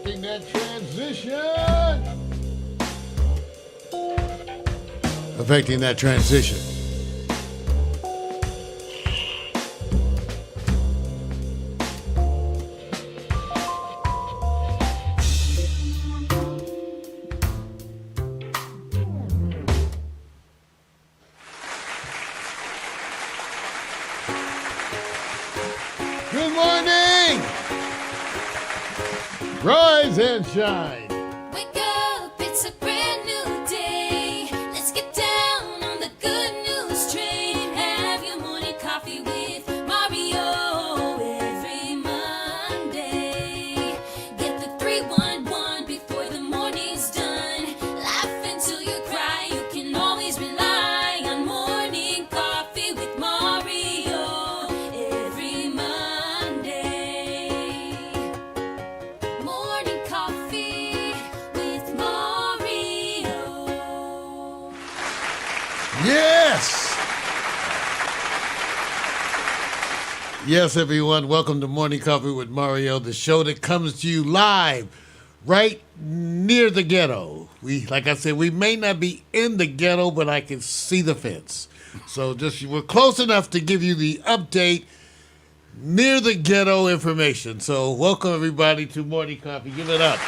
Affecting that transition. Affecting that transition. Good morning. Rise and shine. Wake up, it's a brand new day. Let's get down on the good news train. Have your morning coffee with Mario every Monday. Get the 311 before the morning's done. Laugh until you cry. You can always rely on morning coffee with Mario every Monday. Morning coffee with Mario. Yes. Yes, everyone. Welcome to Morning Coffee with Mario, the show that comes to you live right near the ghetto. Like I said, we may not be in the ghetto, but I can see the fence. So we're close enough to give you the update near the ghetto information. So welcome everybody to Morning Coffee. Give it up.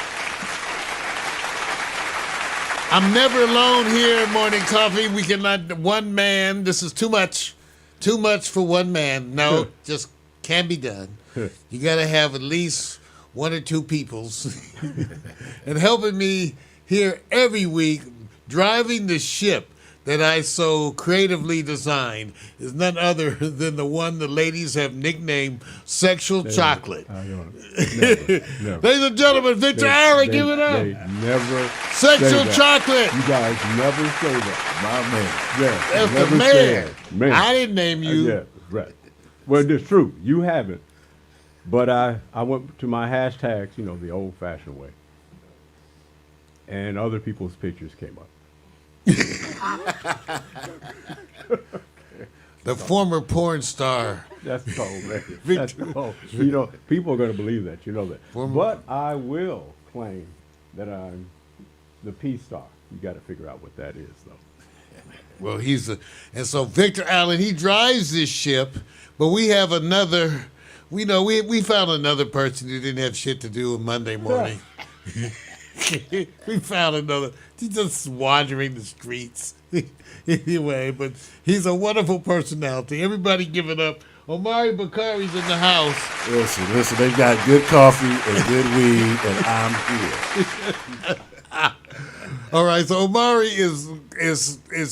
I'm never alone here at Morning Coffee. We cannot, one man, this is too much for one man. No, just can't be done. You got to have at least one or two peoples. And helping me here every week, driving the ship that I so creatively designed is none other than the one the ladies have nicknamed Sexual Chocolate. Never. Ladies and gentlemen, Victor Allen, give it up. They never Sexual say that. Chocolate. You guys never say that. My man. Yeah, That's never the say man. it. Man. I didn't name you. Yeah, right. Well, it's true. You haven't. But I went to my hashtags, the old-fashioned way. And other people's pictures came up. The former porn star. That's cold, man. That's cold. People are going to believe that. You know that. But I will claim that I'm the peace star. You got to figure out what that is, though. Well, and so Victor Allen, he drives this ship, but we have another, we found another person who didn't have shit to do on Monday morning. We found another, he's just wandering the streets. Anyway, but he's a wonderful personality. Everybody give it up. Omari Bakari's in the house. Listen, they got good coffee and good weed, and I'm here. All right, so Omari is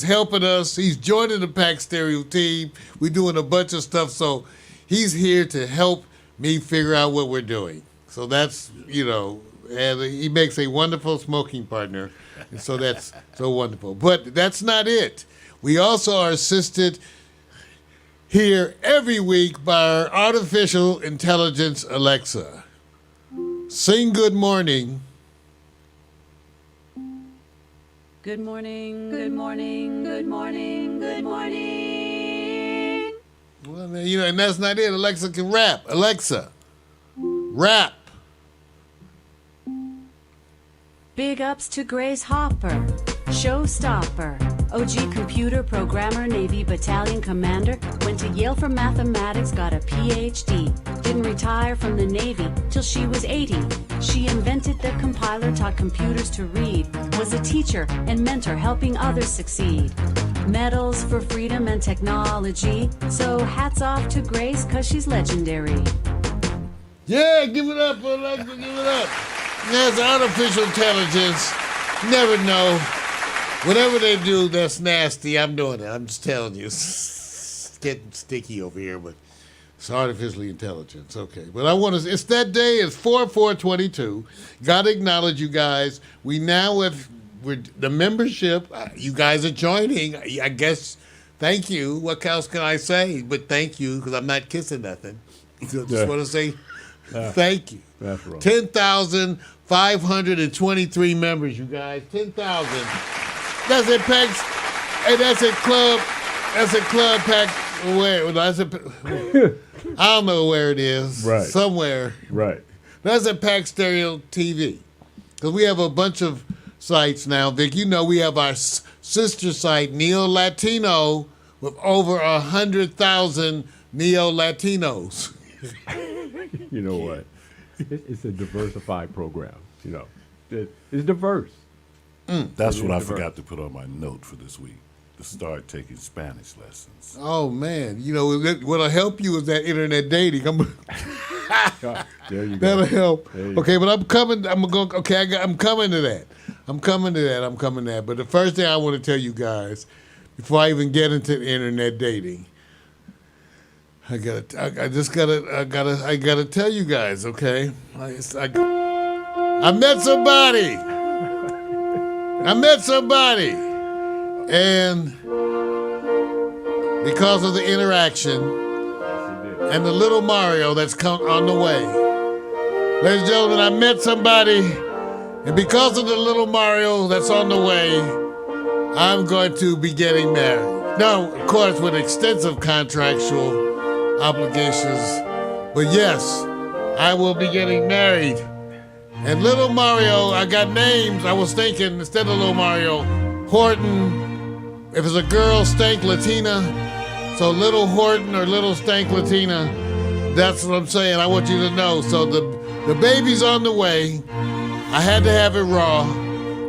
helping us. He's joining the Pax Stereo team. We're doing a bunch of stuff, so he's here to help me figure out what we're doing. So that's, and he makes a wonderful smoking partner, and so that's so wonderful. But that's not it. We also are assisted here every week by our artificial intelligence Alexa. Sing good morning. Good morning, good morning, good morning, good morning. Well, and that's not it. Alexa can rap. Alexa, rap. Big ups to Grace Hopper, showstopper, OG computer programmer, Navy battalion commander, went to Yale for mathematics, got a PhD, didn't retire from the Navy till she was 80. She invented the compiler, taught computers to read, was a teacher and mentor helping others succeed. Medals for freedom and technology, so hats off to Grace cause she's legendary. Yeah, give it up, Alexa, give it up. That's artificial intelligence. You never know. Whatever they do that's nasty, I'm doing it. I'm just telling you. It's getting sticky over here, but it's artificially intelligence. Okay. But it's that day. It's 4/4/22. Got to acknowledge you guys. We now have the membership. You guys are joining. I guess, thank you. What else can I say? But thank you, because I'm not kissing nothing. So just want to say thank you. That's right. 10,523 members, you guys. 10,000. That's at Pax. Hey, that's at Club. That's at Club Pax. Where? I don't know where it is. Right. Somewhere. Right. That's at Pax Stereo TV. Because we have a bunch of sites now. Vic, you know we have our sister site, Neo Latino, with over 100,000 Neo Latinos. You know what? It's a diversified program. You know, it's diverse. That's what I forgot to put on my note for this week. To start taking Spanish lessons. Oh man, you know what'll help you is that internet dating. There you go. That'll help. There you go. Okay, but I'm coming. I'm going. Okay, I'm coming to that. I'm coming to that. But the first thing I want to tell you guys, before I even get into internet dating, I gotta tell you guys. Okay, I met somebody. And because of the interaction and the little Mario that's come on the way, ladies and gentlemen, I met somebody, and because of the little Mario that's on the way, I'm going to be getting married. Now, of course, with extensive contractual obligations, but yes, I will be getting married. And little Mario, I got names. I was thinking, instead of little Mario, Horton. If it's a girl, Stank Latina. So little Horton or little Stank Latina. That's what I'm saying. I want you to know. So the baby's on the way. I had to have it raw.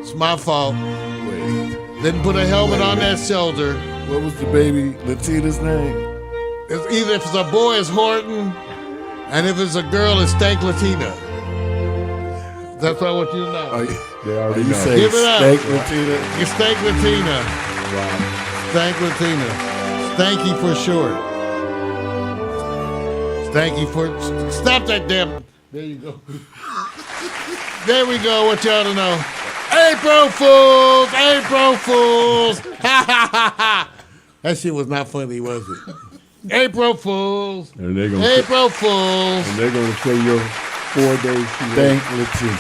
It's my fault. Wait. Didn't put a helmet on that shoulder. What was the baby Latina's name? It's either if it's a boy, it's Horton, and if it's a girl, it's Stank Latina. That's what I want you to know. They already You know. say Give it up. Steak Latina? It's Stank Latina. Wow. Stank Latina. Stanky for short. Stanky for... Stop that damn... There you go. There we go. What y'all to know. April Fools! April Fools! Ha ha ha ha! That shit was not funny, was it? April Fools! And they're gonna April Fools! and they're gonna say your 4 days too late. Steak Latina.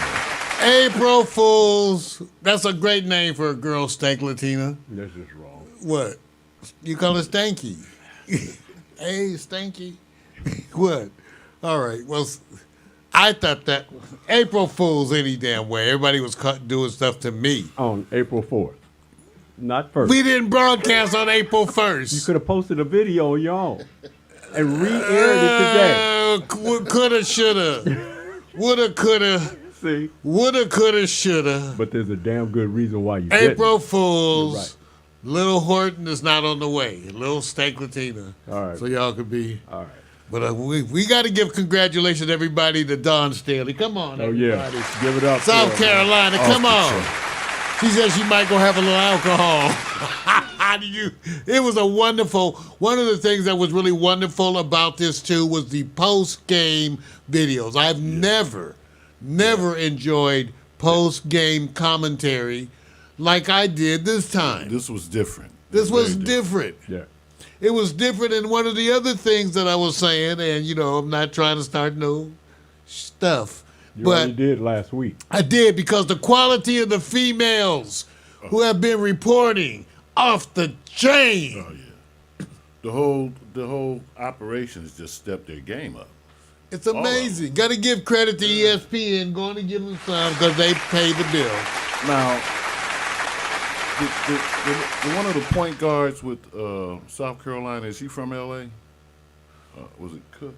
April Fools! That's a great name for a girl, Stank Latina. That's just wrong. What? You call it Stanky? Hey, Stanky. What? All right. Well, I thought that April Fools any damn way. Everybody was doing stuff to me. On April 4th. Not 1st. We didn't broadcast on April You 1st. could have posted a video on your own and re-aired it today. Coulda, shoulda. Woulda, coulda. See? Woulda, coulda, shoulda. But there's a damn good reason why you April didn't. Fools. You're right. Little Horton is not on the way. Little Stank Latina. All right. So y'all could be. All right. But we got to give congratulations to everybody to Dawn Staley. Come on, Oh, everybody. yeah. Give it up. South for her. Carolina, Off come the on. chain. She said she might go have a little alcohol. It was a wonderful, one of the things that was really wonderful about this too was the post-game videos. I've never enjoyed post-game commentary like I did this time. This was different. This was Very different. Yeah. It was different, and one of the other things that I was saying, and I'm not trying to start no stuff, You already did last week. I did, because the quality of the females who have been reporting off the chain. Oh yeah. The whole operation has just stepped their game up. It's amazing. Got to give credit to ESPN. Going to give them some because they pay the bill. Now, the one of the point guards with South Carolina, is he from L.A.? Was it Cook?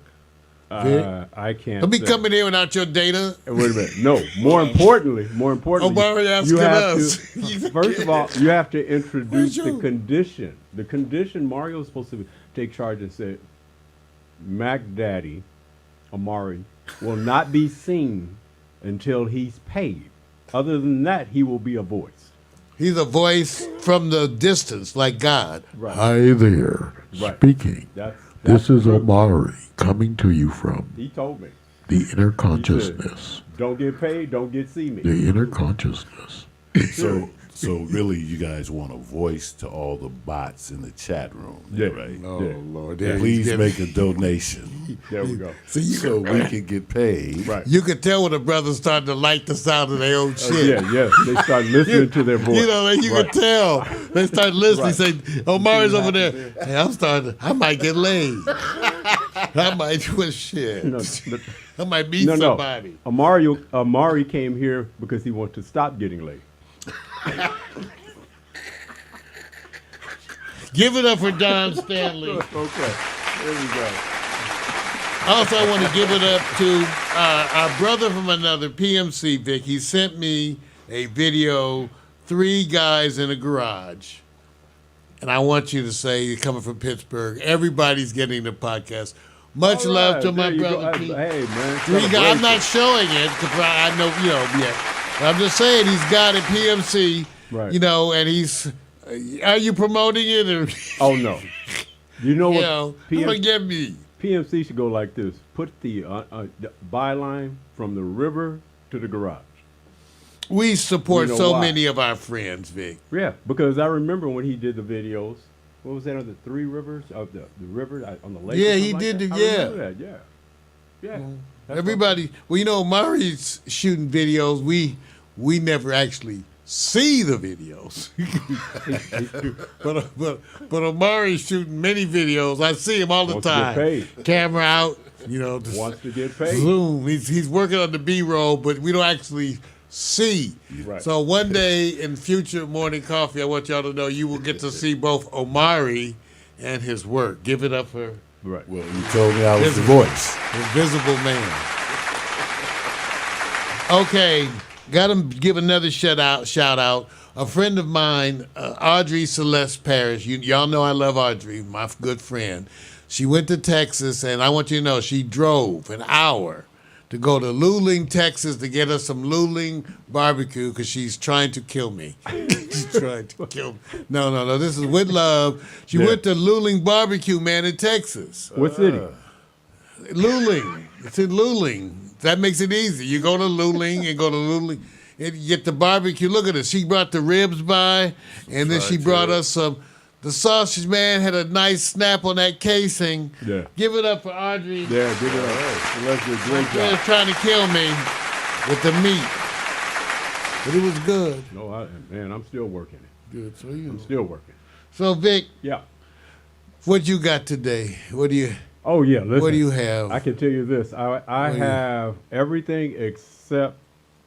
I can't. Don't be say. coming here without your data. Wait a minute. No. More importantly, Omari asking you have us. to. First of all, you have to introduce Where's the your- condition. The condition Mario is supposed to take charge and say, Mac Daddy, Amari, will not be seen until he's paid. Other than that, he will be a voice. He's a voice from the distance, like God. Right. Hi there. Right. Speaking. That's This is true. Omari coming to you from He told me. the inner consciousness. Don't get paid, don't get see me. The inner consciousness. So really, you guys want a voice to all the bots in the chat room, Yeah. right? Oh, Yeah. Lord. Please make a donation There we go. so we can get paid. Right. You could tell when the brothers started to like the sound of their own shit. Yeah. They start listening to their voice. You Right. could tell. They start listening. Right. Say, Omari's over there. Hey, I might get laid. I might do a shit. No, I might meet no. somebody. Amari came here because he wanted to stop getting laid. Give it up for Don Stanley. Okay, there we go. Also, I want to give it up to our brother from another, PMC Vic. He sent me a video, 3 guys in a garage. And I want you to say, coming from Pittsburgh, everybody's getting the podcast. Much All love right, to my there you go. brother Pete. Hey, man. 3 guys. I'm not showing it because I know, yeah. But I'm just saying he's got it, PMC, Right. and he's. Are you promoting it or? Oh no. You know what? Forgive me. PMC should go like this: put the byline from the river to the garage. We support You know so why? many of our friends, Vic. Yeah, because I remember when he did the videos. What was that on the 3 rivers of the river on the lake? Yeah, or he something did like the- that? I remember that. Yeah. That's Everybody, Murray's shooting videos. We never actually see the videos, but Amari's shooting many videos. I see him all the Wants to get time. paid. Camera out, just Wants to get paid. zoom. He's working on the B-roll, but we don't actually see. Right. So one day in future morning coffee, I want y'all to know you will get to see both Omari and his work. Give it up for Right. Well, you told me I was the Visible. voice. Invisible Man. Okay, got to give another shout out. A friend of mine, Audrey Celeste Parrish. Y'all know I love Audrey, my good friend. She went to Texas, and I want you to know she drove an hour to go to Luling, Texas, to get us some Luling barbecue because she's trying to kill me. She's trying to kill me. No. This is with love. She went to Luling barbecue, man, in Texas. What city? Luling. It's in Luling. That makes it easy. You go to Luling and go to Luling and you get the barbecue. Look at this. She brought the ribs by, and then she brought us some. The sausage, man, had a nice snap on that casing. Yeah. Give it up for Audrey. Yeah, give it up. Let's do a great She was job. trying to kill me with the meat. But it was good. No, I'm still working it. Good. I'm still working. So, Vic, Yeah. what you got today? What do you Oh yeah. Listen. What do you have? I can tell you this. I do you- have everything except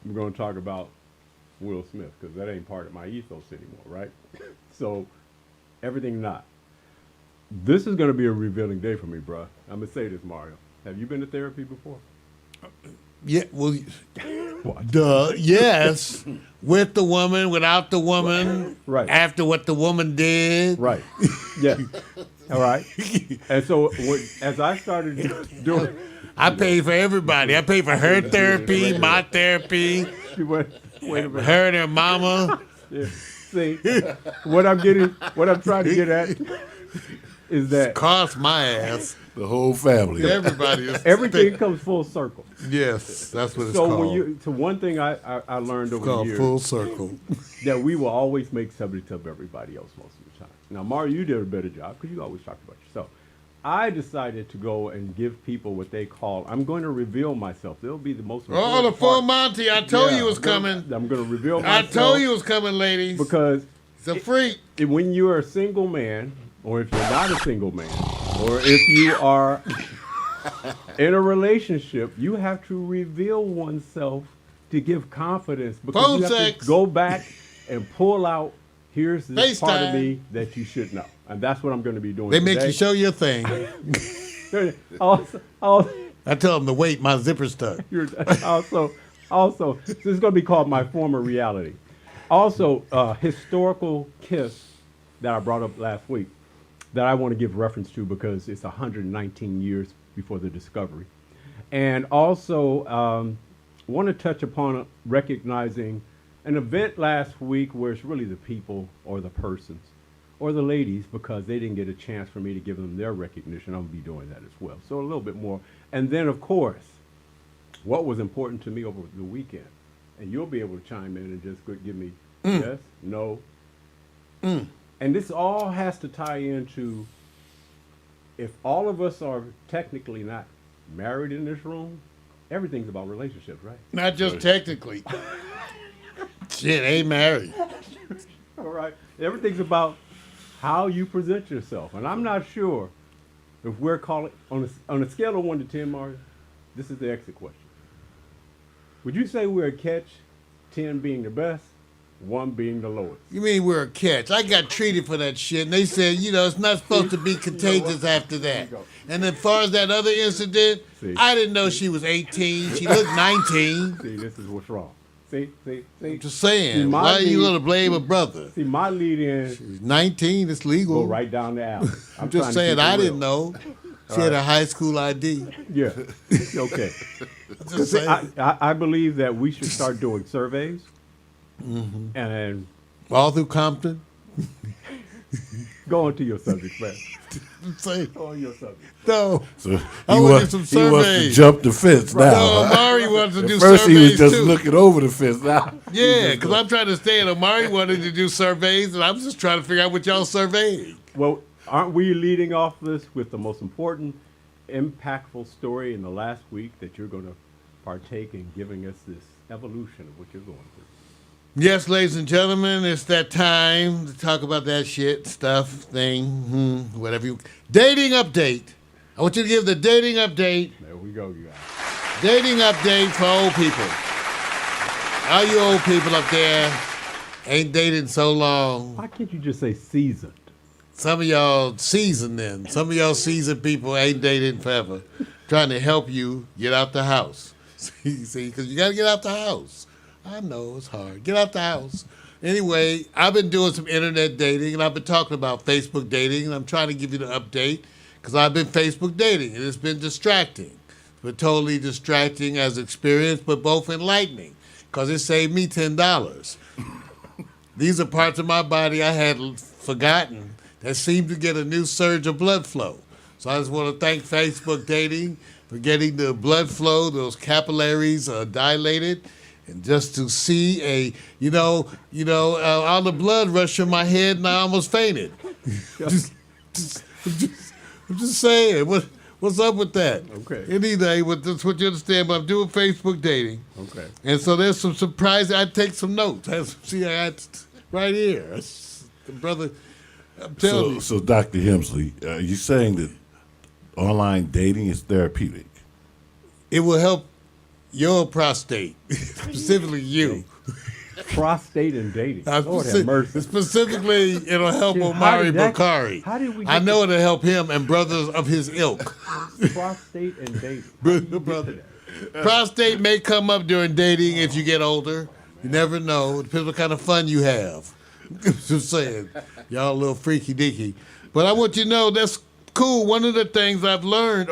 we're going to talk about Will Smith because that ain't part of my ethos anymore, right? So everything not. This is going to be a revealing day for me, bruh. I'm going to say this, Mario. Have you been to therapy before? Yeah, well, What? duh, yes. With the woman, without the woman, Right. after what the woman did. Right. Yeah. All right. And so as I started doing, I pay for everybody. I pay for her therapy, my therapy, wait a minute. her and her mama. Yeah. See, what I'm trying to get at is that Cost my ass. The whole family. Everybody is everything comes full circle. Yes, that's what it's So called. one thing I learned It's over called the years full circle. that we will always make somebody of everybody else most of the time. Now, Mario, you did a better job because you always talked about yourself. I decided to go and give people what they call, I'm going to reveal myself. They'll be the most Oh, important the full part. Monty. I told Yeah, you it was coming. I'm going to reveal I myself. told you it was coming, ladies. Because It's a freak. when you're a single man, or if you're not a single man, or if you are in a relationship, you have to reveal oneself to give confidence because Phone you have sex. to go back and pull out, here's this part of FaceTime. me that you should know. And that's what I'm going to be doing They make today. you show your thing. also, I tell them to wait, my zipper's stuck. also, this is going to be called My Former Reality. Also, historical kiss that I brought up last week that I want to give reference to because it's 119 years before the discovery. And also want to touch upon recognizing an event last week where it's really the people or the persons or the ladies because they didn't get a chance for me to give them their recognition. I'm going to be doing that as well. So a little bit more. And then, of course, what was important to me over the weekend. And you'll be able to chime in and just give me yes, no. And this all has to tie into if all of us are technically not married in this room, everything's about relationships, right? Not just technically. Shit, ain't married. All right. Everything's about how you present yourself. And I'm not sure if we're calling on a scale of 1 to 10, Mario, this is the exit question. Would you say we're a catch, 10 being the best, 1 being the lowest? You mean we're a catch? I got treated for that shit, and they said, it's not supposed to be contagious after that. And as far as that other incident, I didn't know she was 18. She looked 19. See, this is what's wrong. See. I'm just saying, why are you going to blame a brother? See, my lead in. She's 19. It's legal. Go right down the alley. I'm just saying, I didn't know. She had a high school ID. Yeah. Okay. Just See, saying. I believe that we should start doing surveys. And All through Compton. go on to your subject, man. I'm saying, Go on your subject. no. So I he want to do wants some to surveys. jump the fence now. No, Amari wanted to do At first surveys he was just too. looking over the fence. Now Yeah, because I'm trying to stay in. Amari wanted to do surveys, and I'm just trying to figure out what y'all surveying. Well, aren't we leading off this with the most important, impactful story in the last week that you're going to partake in giving us this evolution of what you're going through? Yes, ladies and gentlemen, it's that time to talk about that shit, stuff, thing, whatever you... Dating update. I want you to give the dating update. There we go, you guys. Dating update for old people. All you old people up there ain't dated so long. Why can't you just say seasoned? Some of y'all seasoned then. Some of y'all seasoned people ain't dated forever. Trying to help you get out the house. See, because you got to get out the house. I know it's hard. Get out the house. Anyway, I've been doing some internet dating, and I've been talking about Facebook dating, and I'm trying to give you the update because I've been Facebook dating, and it's been distracting. But totally distracting as experience, but both enlightening because it saved me $10. These are parts of my body I had forgotten that seem to get a new surge of blood flow. So I just want to thank Facebook dating for getting the blood flow, those capillaries dilated. And just to see all the blood rush in my head, and I almost fainted. I'm just saying, what's up with that? Okay. Anyway, that's what you understand. But I'm doing Facebook dating, Okay. and so there's some surprise. I take some notes. I got right here, the brother. I'm telling you. So Dr. Hemsley, are you saying that online dating is therapeutic? It will help your prostate, specifically you. Prostate and dating. Lord have mercy. Specifically, it'll help How Omari did that- Bakari. how did we I get know it'll help him and brothers of his ilk. Prostate and dating. Brother. Prostate may come up during dating if you get older. You never know. It depends what kind of fun you have. Just saying. Y'all a little freaky deaky. But I want you to know that's cool. One of the things I've learned,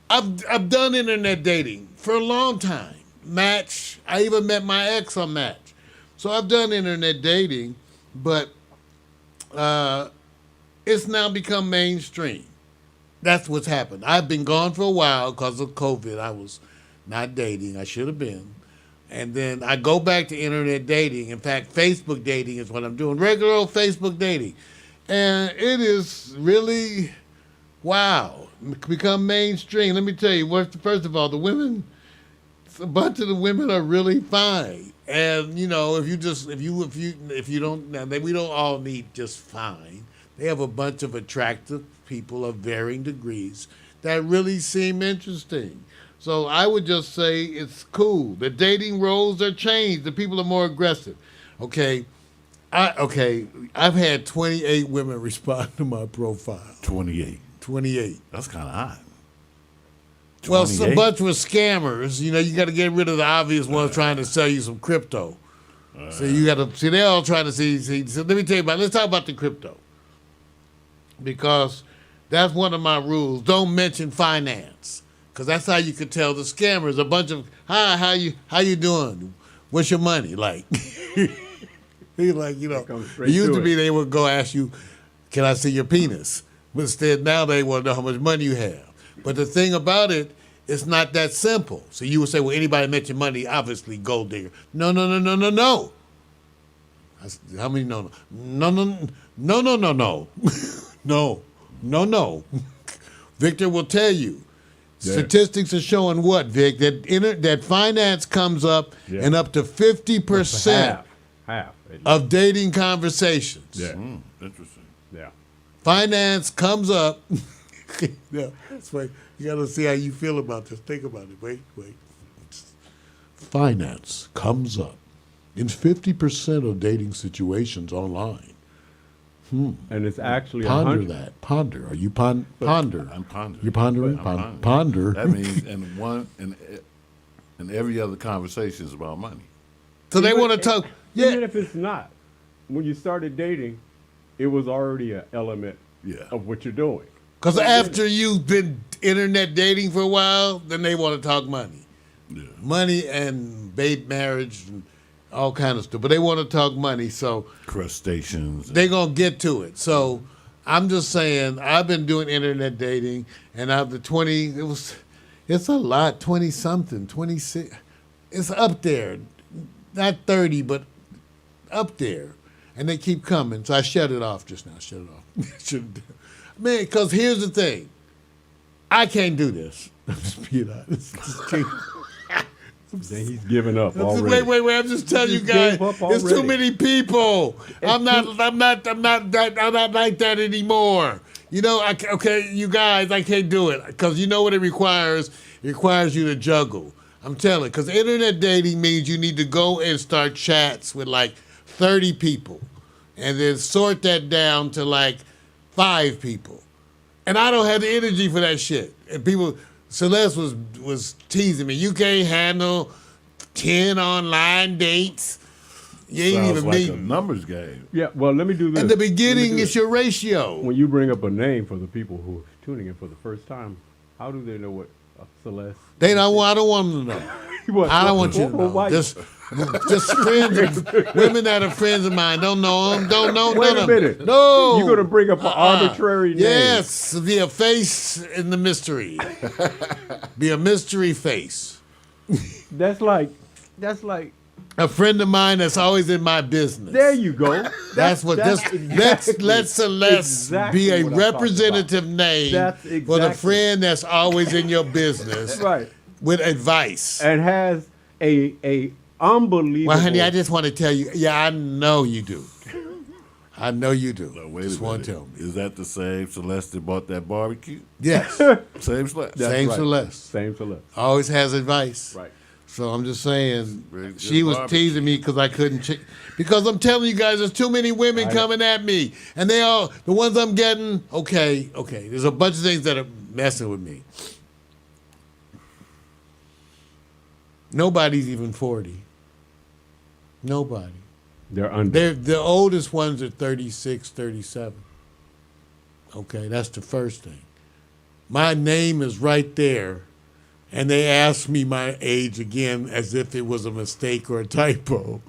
I've done internet dating for a long time. Match. I even met my ex on Match. So I've done internet dating, but it's now become mainstream. That's what's happened. I've been gone for a while because of COVID. I was not dating. I should have been. And then I go back to internet dating. In fact, Facebook dating is what I'm doing. Regular old Facebook dating. And it is really, wow, become mainstream. Let me tell you, first of all, the women, a bunch of the women are really fine. And if you don't, we don't all need just fine. They have a bunch of attractive people of varying degrees that really seem interesting. So I would just say it's cool. The dating roles are changed. The people are more aggressive. I've had 28 women respond to my profile. 28. 28. That's kind of hot. Well, 28? a bunch were scammers. You got to get rid of the obvious ones trying to sell you some crypto. So you got to see. They're all trying to see. So let me tell you about. Let's talk about the crypto, because that's one of my rules. Don't mention finance, because that's how you could tell the scammers. A bunch of how you doing? What's your money like? He's like, it used to be they would go ask you, can I see your penis? But instead now they want to know how much money you have. But the thing about it, it's not that simple. So you would say, well, anybody mention money, obviously gold digger. No. How many no? No. Victor will tell you. Yeah. Statistics are showing what, Vic? That finance comes up in up to 50%. Half of dating conversations. Yeah. Interesting. Yeah. Finance comes up No, that's right. You got to see how you feel about this. Think about it. Wait. Finance comes up in 50% of dating situations online. And it's actually Ponder 100. that. Ponder. Are you ponder? I'm pondering. You're pondering? I'm pondering. Ponder. That means and every other conversation is about money. So they want to talk. Yeah. Even if it's not, when you started dating, it was already an element Yeah. of what you're doing. Because after you've been internet dating for a while, then they want to talk money. Yeah. Money and bait marriage and all kind of stuff. But they want to talk money, so Crustaceans. they're going to get to it. So I'm just saying, I've been doing internet dating, and out of the 20, it's a lot, 20-something, 26. It's up there. Not 30, but up there. And they keep coming. So I shut it off just now. Shut it off. Man, because here's the thing. I can't do this. I'm just being honest. Then he's giving up already. Wait. I'm just telling you guys. gave up It's too already. many people. I'm not like that anymore. You know, okay, you guys, I can't do it. Because you know what it requires? It requires you to juggle. I'm telling you. Because internet dating means you need to go and start chats with like 30 people. And then sort that down to like 5 people. And I don't have the energy for that shit. And people, Celeste was teasing me. You can't handle 10 online dates. You ain't Sounds even like a meeting. numbers game. Yeah, well, let me do this. In the Let me beginning, do it's this. your ratio. When you bring up a name for the people who are tuning in for the first time, how do they know what Celeste? I don't want them to know. What? I don't want you to know. Why- Just friends, women that are friends of mine. Don't know them. Don't know Wait none a of 'em. minute. No. You're gonna bring up an arbitrary name. Yes, be a face in the mystery. Be a mystery face. That's like. A friend of mine that's always in my business. There you go. That's what this. Let Celeste exactly be a what I'm talking representative about. name That's for the exactly- friend that's always in your business, Right. with advice. And has a unbelievable. Well, honey, I just want to tell you. Yeah, I know you do. I know you do. Now, wait just a want minute. to tell me. Is that the same Celeste that bought that barbecue? Yes, Same Celeste. That's same right. Celeste. Same Celeste. Always has advice. Right. So I'm just saying, Very good she was barbecue. teasing me because I couldn't. Because I'm telling you guys, there's too many women coming at me, and they all the ones I'm getting. Okay. There's a bunch of things that are messing with me. Nobody's even 40. Nobody. They're under. The oldest ones are 36, 37. Okay, that's the first thing. My name is right there, and they ask me my age again as if it was a mistake or a typo.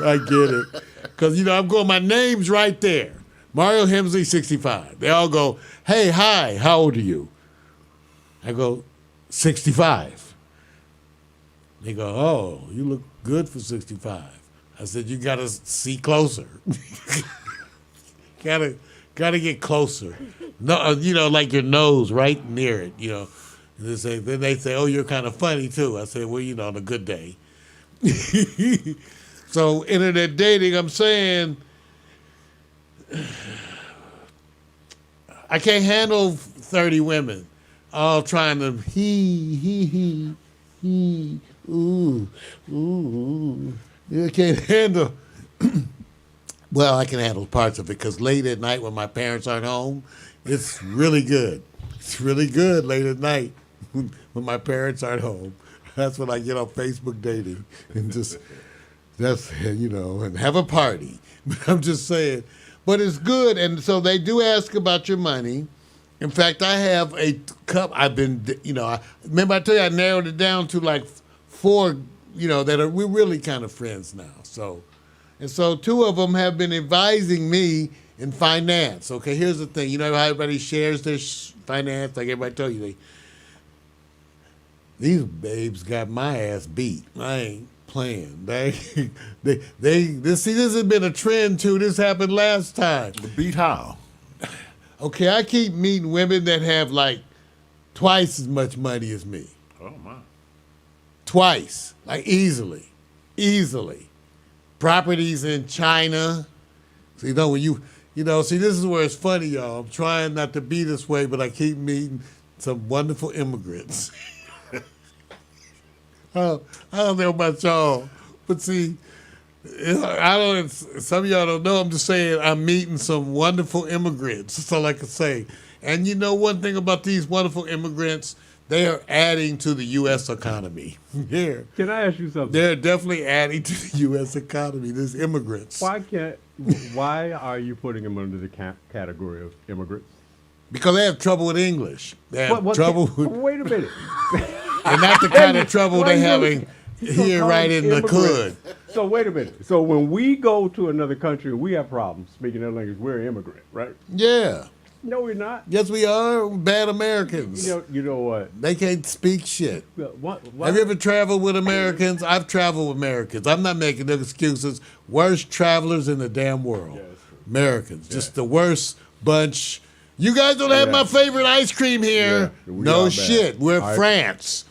I get it. Because, I'm going, my name's right there. Mario Hemsley, 65. They all go, hey, hi, how old are you? I go, 65. They go, oh, you look good for 65. I said, you got to see closer. Gotta get closer. No, like your nose right near it, And then they say, oh, you're kind of funny too. I said, well, on a good day. So internet dating, I'm saying, I can't handle 30 women all trying to he, ooh. I can't handle. Well, I can handle parts of it because late at night when my parents aren't home, it's really good. It's really good late at night when my parents aren't home. That's when I get on Facebook dating and and have a party. But I'm just saying. But it's good. And so they do ask about your money. In fact, I have a cup. Remember I told you I narrowed it down to like 4, we're really kind of friends now. So 2 of them have been advising me in finance. Okay, here's the thing. You know how everybody shares their finance? Like everybody told you, these babes got my ass beat. I ain't playing. This has been a trend too. This happened last time. Beat how? Okay, I keep meeting women that have like twice as much money as me. Oh, my. Twice, like easily. Properties in China. So when You know, see, this is where it's funny, y'all. I'm trying not to be this way, but I keep meeting some wonderful immigrants. I don't know about y'all, but see, I don't. Some of y'all don't know. I'm just saying I'm meeting some wonderful immigrants. That's all I can say. And you know one thing about these wonderful immigrants, they are adding to the U.S. economy. Yeah, Can I ask you something? they're definitely adding to the U.S. economy. These immigrants, Why are you putting them under the category of immigrants? because they have trouble with English. They have trouble with, Wait a minute. and not the kind of trouble Why they're you- having you gonna here call right them in the immigrants? hood. So wait a minute. So when we go to another country and we have problems speaking their language, we're an immigrant, right? Yeah. No, we're not. Yes, we are bad Americans. You know what? They can't speak shit. What? Have you ever traveled with Americans? I've traveled with Americans. I'm not making no excuses. Worst travelers in the damn world. Yeah, that's true. Americans. Just the worst bunch. You guys don't have Yeah. my favorite ice cream here. Yeah, we No are bad. shit. We're All right. France.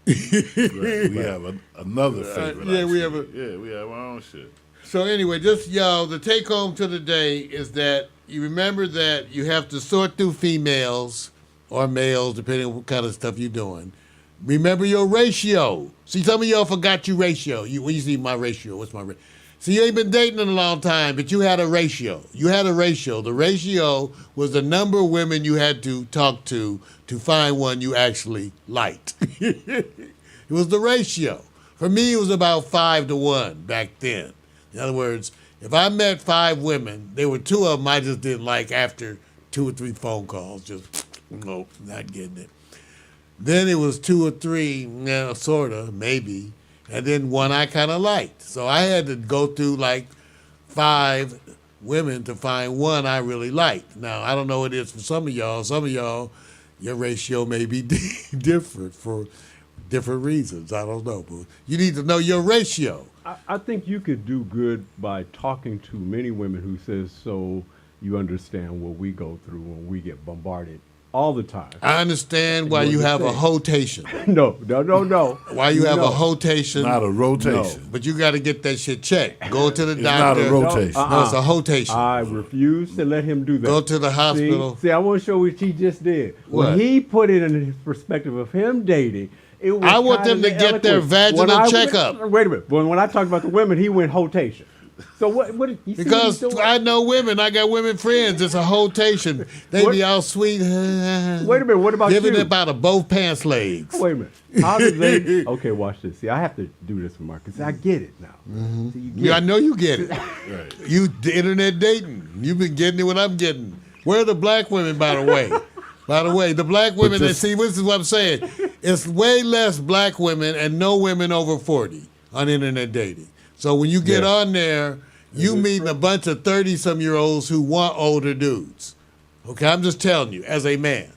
Right. We have another favorite. yeah, we ice have cream. Yeah, we have our own shit. So anyway, just y'all, the take home to the day is that you remember that you have to sort through females or males, depending on what kind of stuff you're doing. Remember your ratio. See, some of y'all forgot your ratio. When you see my ratio, what's my ratio? See, you ain't been dating in a long time, but you had a ratio. You had a ratio. The ratio was the number of women you had to talk to find one you actually liked. It was the ratio. For me, it was about 5 to 1 back then. In other words, if I met 5 women, there were 2 of them I just didn't like after 2 or 3 phone calls. Just, nope, not getting it. Then it was 2 or 3, sort of, maybe. And then 1 I kind of liked. So I had to go through like 5 women to find 1 I really liked. Now, I don't know what it is for some of y'all. Some of y'all, your ratio may be different for different reasons. I don't know. But you need to know your ratio. I think you could do good by talking to many women who says, so you understand what we go through when we get bombarded all the time. I understand why you have a hotation. No. Why you have a No. hotation. Not a rotation. But you got to get that shit checked. Go to the It's not doctor. a rotation. No, it's a hotation. I refuse to let him do that. Go to the hospital. See, I want to show what he just did. What? When he put it in his perspective of him dating, it was I want them kinda to get their eloquent. When vaginal I checkup. Wait a minute. When I talked about the women, he went hotation. So what you see what he's Because doing? I know women. I got women friends. It's a hotation. They be all sweet. Wait a minute. What about Giving you? it out of both pants legs. Wait a minute. How do they? Okay, watch this. See, I have to do this for Marcus. I get it now. See, you get Yeah, I it. know you get it. Right. You the internet dating. You've been getting it what I'm getting. Where are the black women, by the way? By the way, the black women that see, this is what I'm saying. It's way less black women and no women over 40 on internet dating. So when you get Yeah. on there, you meeting a bunch of 30-some-year-olds who want older dudes. Okay, I'm just telling you, as a man.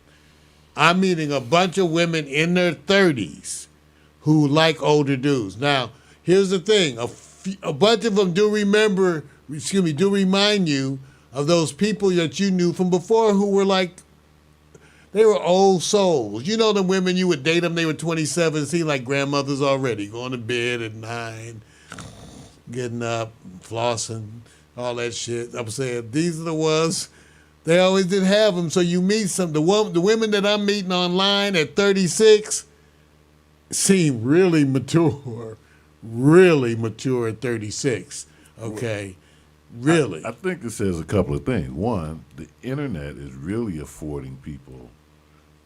I'm meeting a bunch of women in their 30s who like older dudes. Now, here's the thing. A bunch of them do remind you of those people that you knew from before who were like, they were old souls. You know the women, you would date them, they were 27, seem like grandmothers already, going to bed at 9, getting up, flossing, all that shit. I'm saying, these are the ones, they always didn't have them, so you meet some, the women that I'm meeting online at 36 seem really mature at 36, okay? Really. I think it says a couple of things. One, the internet is really affording people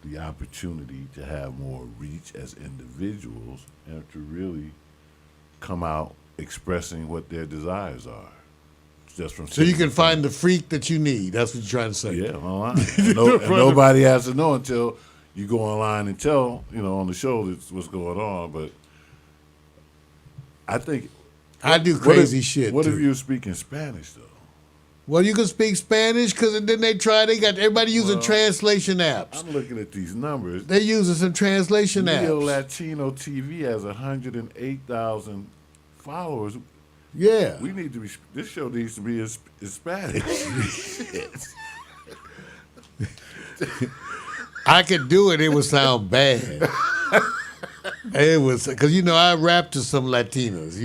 the opportunity to have more reach as individuals and to really come out expressing what their desires are. Just from So you can find the freak that you need. That's what you're trying to say. yeah online. And nobody has to know until you go online and tell on the show that's what's going on. But I think I do what crazy if- shit. What too. if you're speaking Spanish though? Well, you can speak Spanish because then they got everybody using translation apps. I'm looking at these numbers. They're using some translation Neo apps. Latino TV has 108,000 followers. Yeah. We need to be. This show needs to be in Spanish. I could do it. It would sound bad. It was because I rap to some Latinas.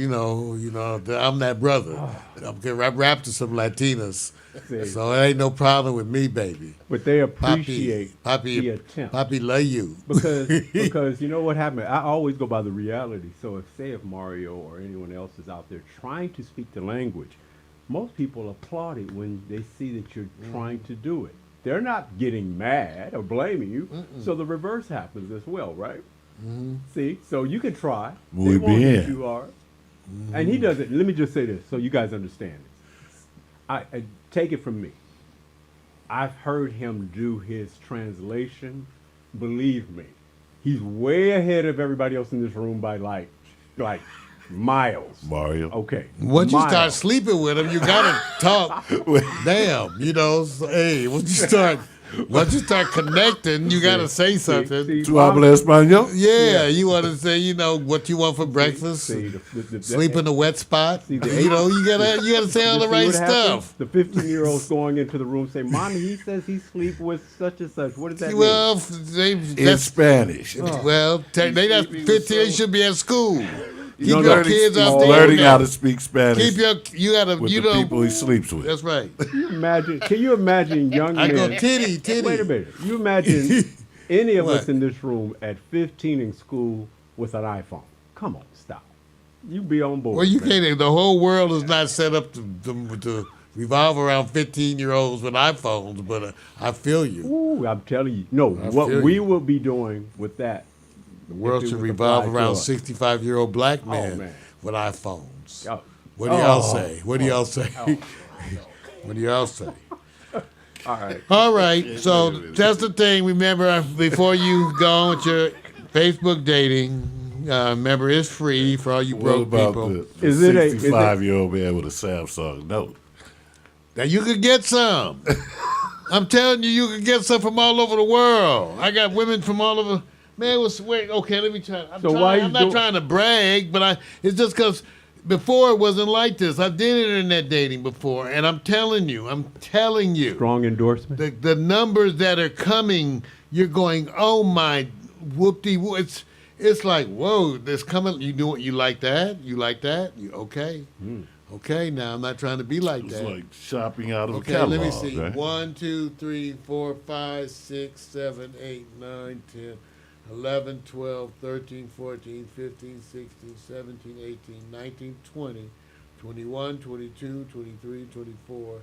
I'm that brother. I rap to some Latinas, See. so it ain't no problem with me, baby. But they appreciate Poppy, the attempt. Poppy, love you. because you know what happened? I always go by the reality. So if Mario or anyone else is out there trying to speak the language, most people applaud it when they see that you're trying to do it. They're not getting mad or blaming you. So the reverse happens as well, right? See, so you can try. Muy They won't bien. think you are. And he doesn't. Let me just say this so you guys understand this. I take it from me. I've heard him do his translation. Believe me, he's way ahead of everybody else in this room by like miles. Mario. Okay. Once you start miles. sleeping with him, you gotta talk. Damn, hey, once you start connecting, you gotta say something. See, Tu hablas español? Yeah, you want to say, what you want for breakfast. see, Sleep in a wet spot. See, the You gotta say all You the see right what happens? stuff. The 15-year-old's going into the room saying, "Mommy, he says he sleep with such and such." What does that Well, In that's Spanish. they not 15. They should be at school. Keep know, your learning- kids out he's there. learning how to speak Spanish Keep you gotta with the people he sleeps with. That's right. mean? Can you imagine young I go men? titty. Wait a minute. You imagine any of What? us in this room at 15 in school with an iPhone? Come on, stop. You be on board. Well, you man. can't. The whole world is not set up to revolve around 15-year-olds with iPhones. But I feel you. Ooh, I'm telling you. No, what feel we you. will be doing with that. The world if it should was revolve applied to around us. 65-year-old black men man. with iPhones. Oh, What do y'all say? What do y'all say? What do y'all say? all right. All right. So that's the thing. Remember, before you go on with your Facebook dating, remember it's free for all you What broke about people. the Is it 65-year-old man with a Samsung Note? Now you could get some. I'm telling you, you could get some from all over the world. I got women from all over. Man, okay, let me try. I'm not trying to brag, but it's just because before it wasn't like this. I did internet dating before, and I'm telling you, Strong endorsement. the numbers that are coming, you're going, oh my, whoop-de-whoop. It's like, whoa, this coming. You do it. You like that? You like that? Okay. Okay, now I'm not trying to be like It's that. like shopping out of a Okay, catalog. let me see. Right? 1, 2, 3, 4, 5, 6, 7, 8, 9, 10, 11, 12, 13, 14, 15, 16, 17, 18, 19, 20, 21, 22, 23, 24,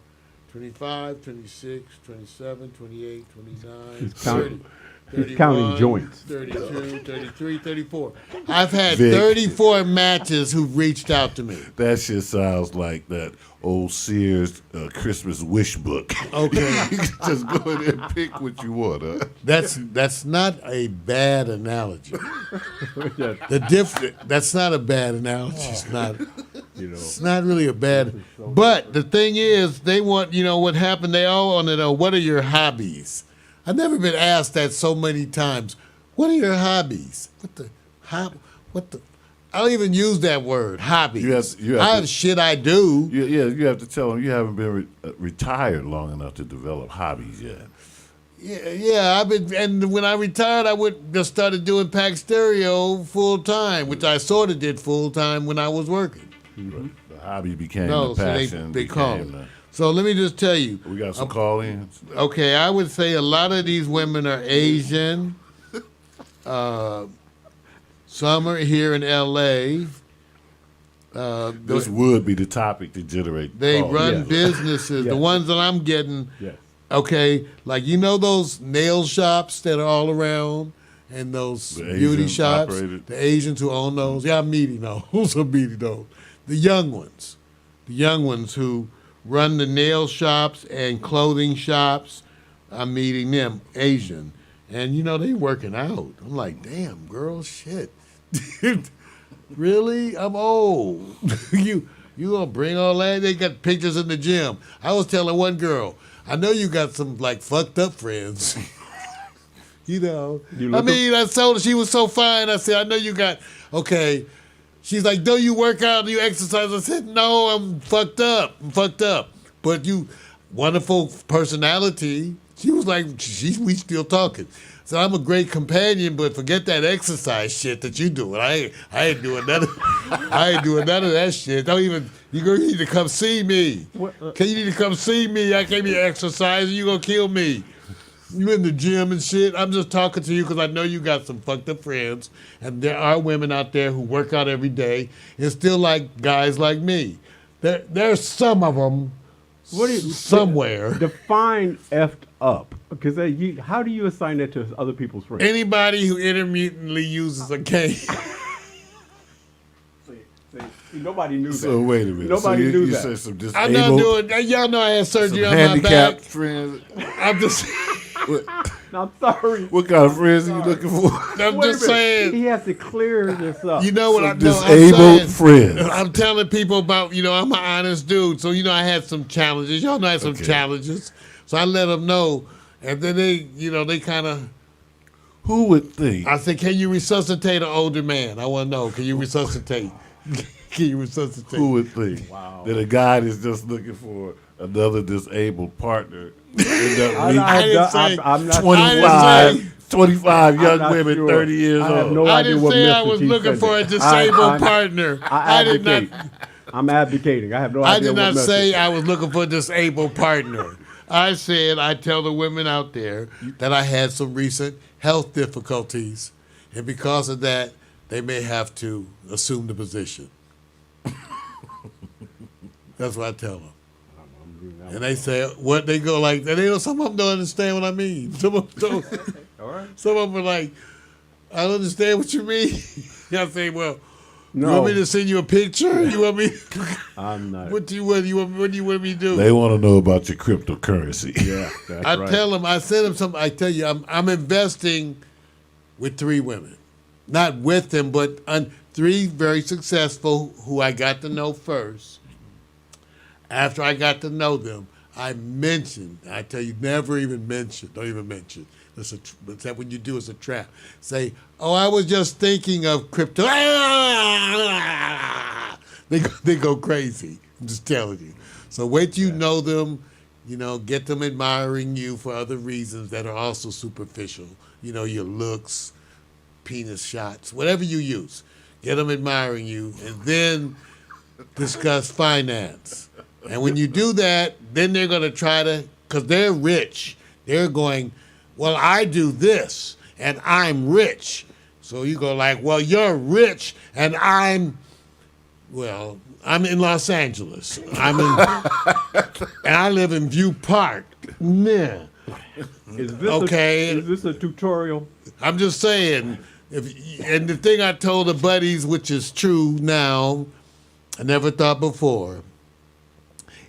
25, 26, 27, 28, 29, He's counting- 30, he's counting 31, joints. 32, 33, 34. I've had Vic. 34 matches who reached out to me. That shit sounds like that old Sears Christmas wish book. Okay. You can just go in there and pick what you want, huh? That's not a bad analogy. That's not a bad analogy. It's not. It's not really a bad. But the thing is, they want what happened. They all want to know what are your hobbies. I've never been asked that so many times. What are your hobbies? What the? I don't even use that word, hobbies. You have I have to- shit I do. You have to tell them you haven't been retired long enough to develop hobbies yet. Yeah, and when I retired, I just started doing Pax Stereo full time, which I sort of did full time when I was working. The hobby became No, the so passion. they call it. became So let me just tell you. we got some call-ins. Okay, I would say a lot of these women are Asian. Some are here in L.A. This would be the topic to generate. They calls. run Yes. businesses. The Yes. ones that I'm getting. Yes. Okay, like those nail shops that are all around and those The beauty Asian shops, operated. the Asians who own those. Yeah, I'm meeting those. I'm meeting those. The young ones who run the nail shops and clothing shops, I'm meeting them, Asian. And, they working out. I'm like, damn, girl, shit. Really? I'm old. You gonna bring all that? They got pictures in the gym. I was telling one girl, I know you got some fucked up friends. You I look mean, I told her she was so fine. I said, I know you got, okay. She's like, do you work out? Do you exercise? I said, no, I'm fucked up. But you, wonderful personality. She was like, we still talking. So I'm a great companion, but forget that exercise shit that you doing. I ain't doing none of that shit. Don't even you need to come see me. Can you need to come see me? I can't be exercising. You gonna kill me. You in the gym and shit. I'm just talking to you because I know you got some fucked up friends, and there are women out there who work out every day and still like guys like me. There's some of them somewhere. Define effed up, because how do you assign that to other people's friends? Anybody who intermittently uses a cane. Nobody knew that. So wait a minute. Nobody knew you that. said some disabled, I'm not doing. Y'all know I had surgery some on my handicapped back. friends. I'm just. I'm sorry. What kind of friends are you looking for? I'm Wait a just minute. saying. He has to clear this up. You know what I'm Disabled saying? friends. I'm telling people about, I'm an honest dude. So, I had some challenges. Y'all know I had some Okay. challenges. So I let them know. And then they kind of, Who would think? I said, can you resuscitate an older man? I want to know. Can you resuscitate? Can you resuscitate? Who would think that a guy that's just looking for another disabled partner end up meeting I'm not 25 young not women, sure. 30 years I have old? no I idea didn't what say I message was he's looking for a sending. disabled partner. I I did not. advocate. I'm advocating. I have no I idea did what not message. say I was looking for a disabled partner. I said I tell the women out there that I had some recent health difficulties, and because of that, they may have to assume the position. That's what I tell them. And they say, what they go like, some of them don't understand what I mean. Some of them don't. All right. Some of them are like, I don't understand what you mean. I say, well, No. you want me to send you a picture? You want me? I'm not. What do you want me to do? They want to know about your cryptocurrency. Yeah, that's I right. tell them, I send them something. I tell you, I'm investing with 3 women, not with them, but 3 very successful who I got to know first. After I got to know them, I mentioned. I tell you, never even mention. Don't even mention. That when you do, it's a trap. Say, oh, I was just thinking of crypto. They go crazy. I'm just telling you. So wait till you know them. Get them admiring you for other reasons that are also superficial. Your looks, penis shots, whatever you use. Get them admiring you, and then discuss finance. And when you do that, then they're going to try to, because they're rich. They're going, well, I do this, and I'm rich. So you go like, well, you're rich, and I'm in Los Angeles. And I live in View Park. Yeah. Is this Okay. is this a tutorial? I'm just saying, and the thing I told the buddies, which is true now, I never thought before,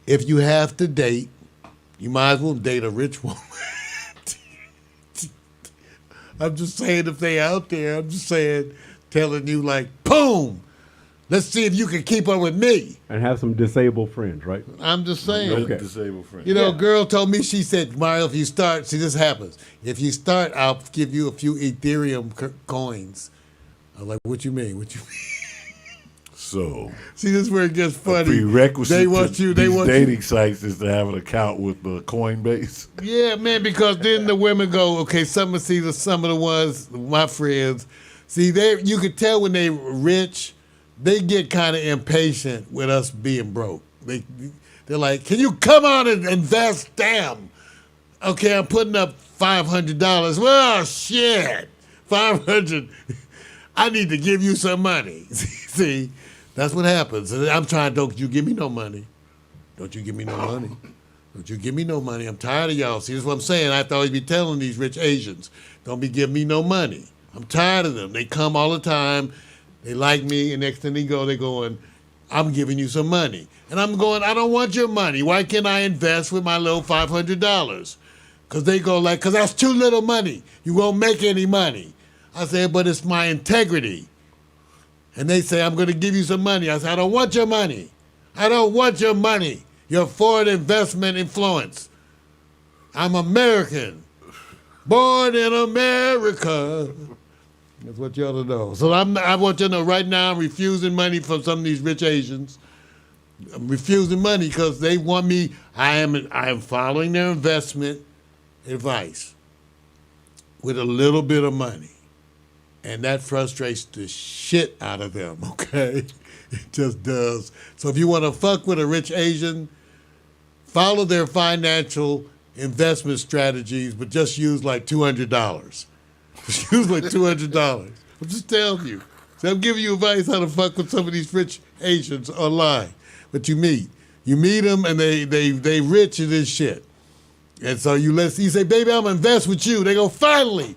if you have to date, you might as well date a rich woman. I'm just saying, if they out there, I'm just saying, telling you like, boom, let's see if you can keep up with me. And have some disabled friends, right? I'm just saying. Okay. Disabled friends. A girl told me, she said, Mario, if you start, see, this happens. If you start, I'll give you a few Ethereum coins. I'm like, what you mean? What you mean? So, See, this is where it gets funny. prerequisite They want to you. They these want dating you. sites is to have an account with the Coinbase. Yeah, man. Because then the women go, okay. Some of the ones, my friends, see, you could tell when they rich, they get kind of impatient with us being broke. They're like, can you come on and invest? Damn. Okay, I'm putting up $500. Well, shit, $500. I need to give you some money. See, that's what happens. And I'm trying, don't you give me no money. Don't you give me no money. Don't you give me no money. I'm tired of y'all. See, this is what I'm saying. I have to always be telling these rich Asians, don't be giving me no money. I'm tired of them. They come all the time. They like me, and next thing they're going, I'm giving you some money. And I'm going, I don't want your money. Why can't I invest with my little $500? Because they go like, because that's too little money. You won't make any money. I said, but it's my integrity. And they say, I'm going to give you some money. I said, I don't want your money. I don't want your money. Your foreign investment influence. I'm American. Born in America. That's what you ought to know. So I want you to know right now I'm refusing money from some of these rich Asians. I'm refusing money because they want me. I am following their investment advice. with a little bit of money. And that frustrates the shit out of them, okay? It just does. So if you want to fuck with a rich Asian, follow their financial investment strategies, but just use like $200. Just use like $200. I'm just telling you. So I'm giving you advice how to fuck with some of these rich Asians online. But you meet them and they rich in this shit. And so you say, baby, I'm gonna invest with you. They go, finally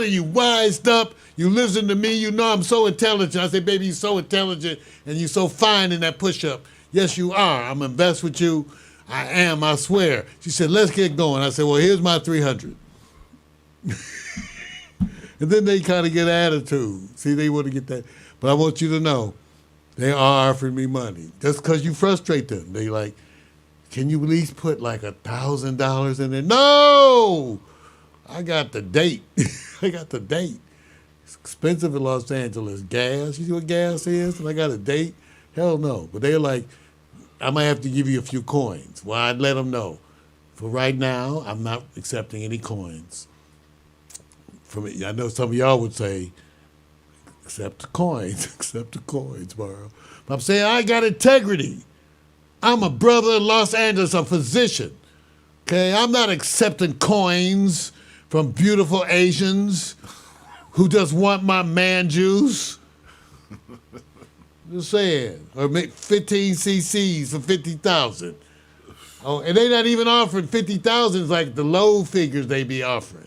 you wised up. You listen to me. You know I'm so intelligent. I say, baby, you're so intelligent and you're so fine in that push-up. Yes, you are. I'm gonna invest with you. I am, I swear. She said, let's get going. I said, well, here's my 300. And then they kind of get attitude. See, they want to get that. But I want you to know, they are offering me money. Just because you frustrate them. They like, can you at least put like $1,000 in there? No! I got the date. I got the date. It's expensive in Los Angeles. Gas. You see what gas is? And I got a date? Hell no. But they're like, I might have to give you a few coins. Well, I'd let them know. For right now, I'm not accepting any coins. I know some of y'all would say, accept the coins, accept the coins, bro. But I'm saying I got integrity. I'm a brother in Los Angeles, a physician. Okay, I'm not accepting coins from beautiful Asians who just want my man juice. Just saying, or make 15 cc's for 50,000. Oh, and they're not even offering 50,000 like the low figures they be offering.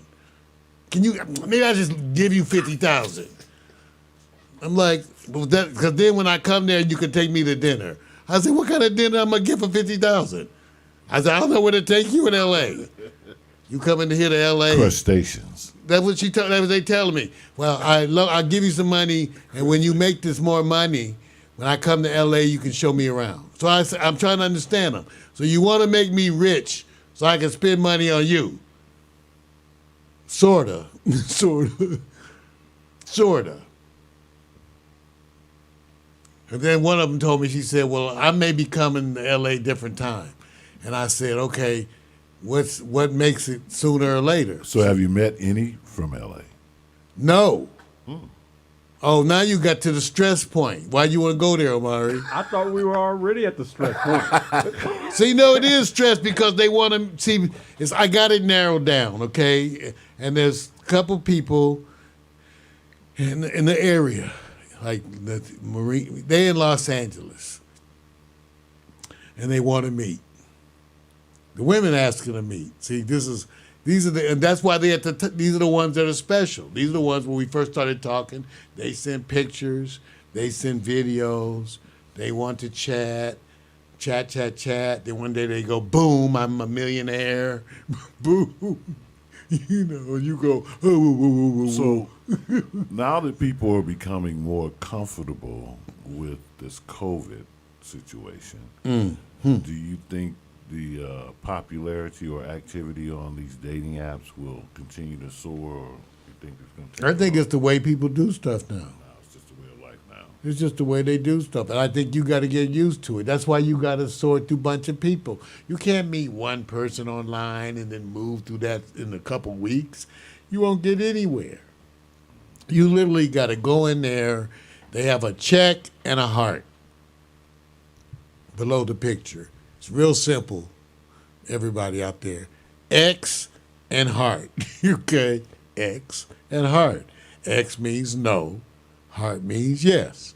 Can you? Maybe I just give you 50,000. I'm like, because then when I come there, you can take me to dinner. I said, what kind of dinner I'm gonna get for 50,000? I said, I don't know where to take you in L.A. You coming to here to L.A.? Crustaceans. That's what that was they telling me. Well, I'll give you some money, and when you make this more money, when I come to L.A., you can show me around. So I'm trying to understand them. So you want to make me rich so I can spend money on you? Sorta. And then one of them told me, she said, well, I may be coming to L.A. different time. And I said, okay, what makes it sooner or later? So have you met any from L.A.? No. Oh, now you got to the stress point. Why you want to go there, Omari? I thought we were already at the stress point. See, no, it is stress because they want to see. I got it narrowed down, okay? And there's a couple people in the area, like the Marine. They in Los Angeles, and they want to meet. The women asking to meet. See, and that's why these are the ones that are special. These are the ones when we first started talking. They send pictures, they send videos, they want to chat. Then one day they go, boom, I'm a millionaire. Boom. You go, oh. So now that people are becoming more comfortable with this COVID situation, do you think the popularity or activity on these dating apps will continue to soar, or you think it's going to? I think it's the way people do stuff now. No, it's just the way of life now. It's just the way they do stuff. And I think you got to get used to it. That's why you got to sort through a bunch of people. You can't meet one person online and then move through that in a couple weeks. You won't get anywhere. You literally got to go in there. They have a check and a heart below the picture. It's real simple, everybody out there. X and heart, okay? X and heart. X means no, heart means yes.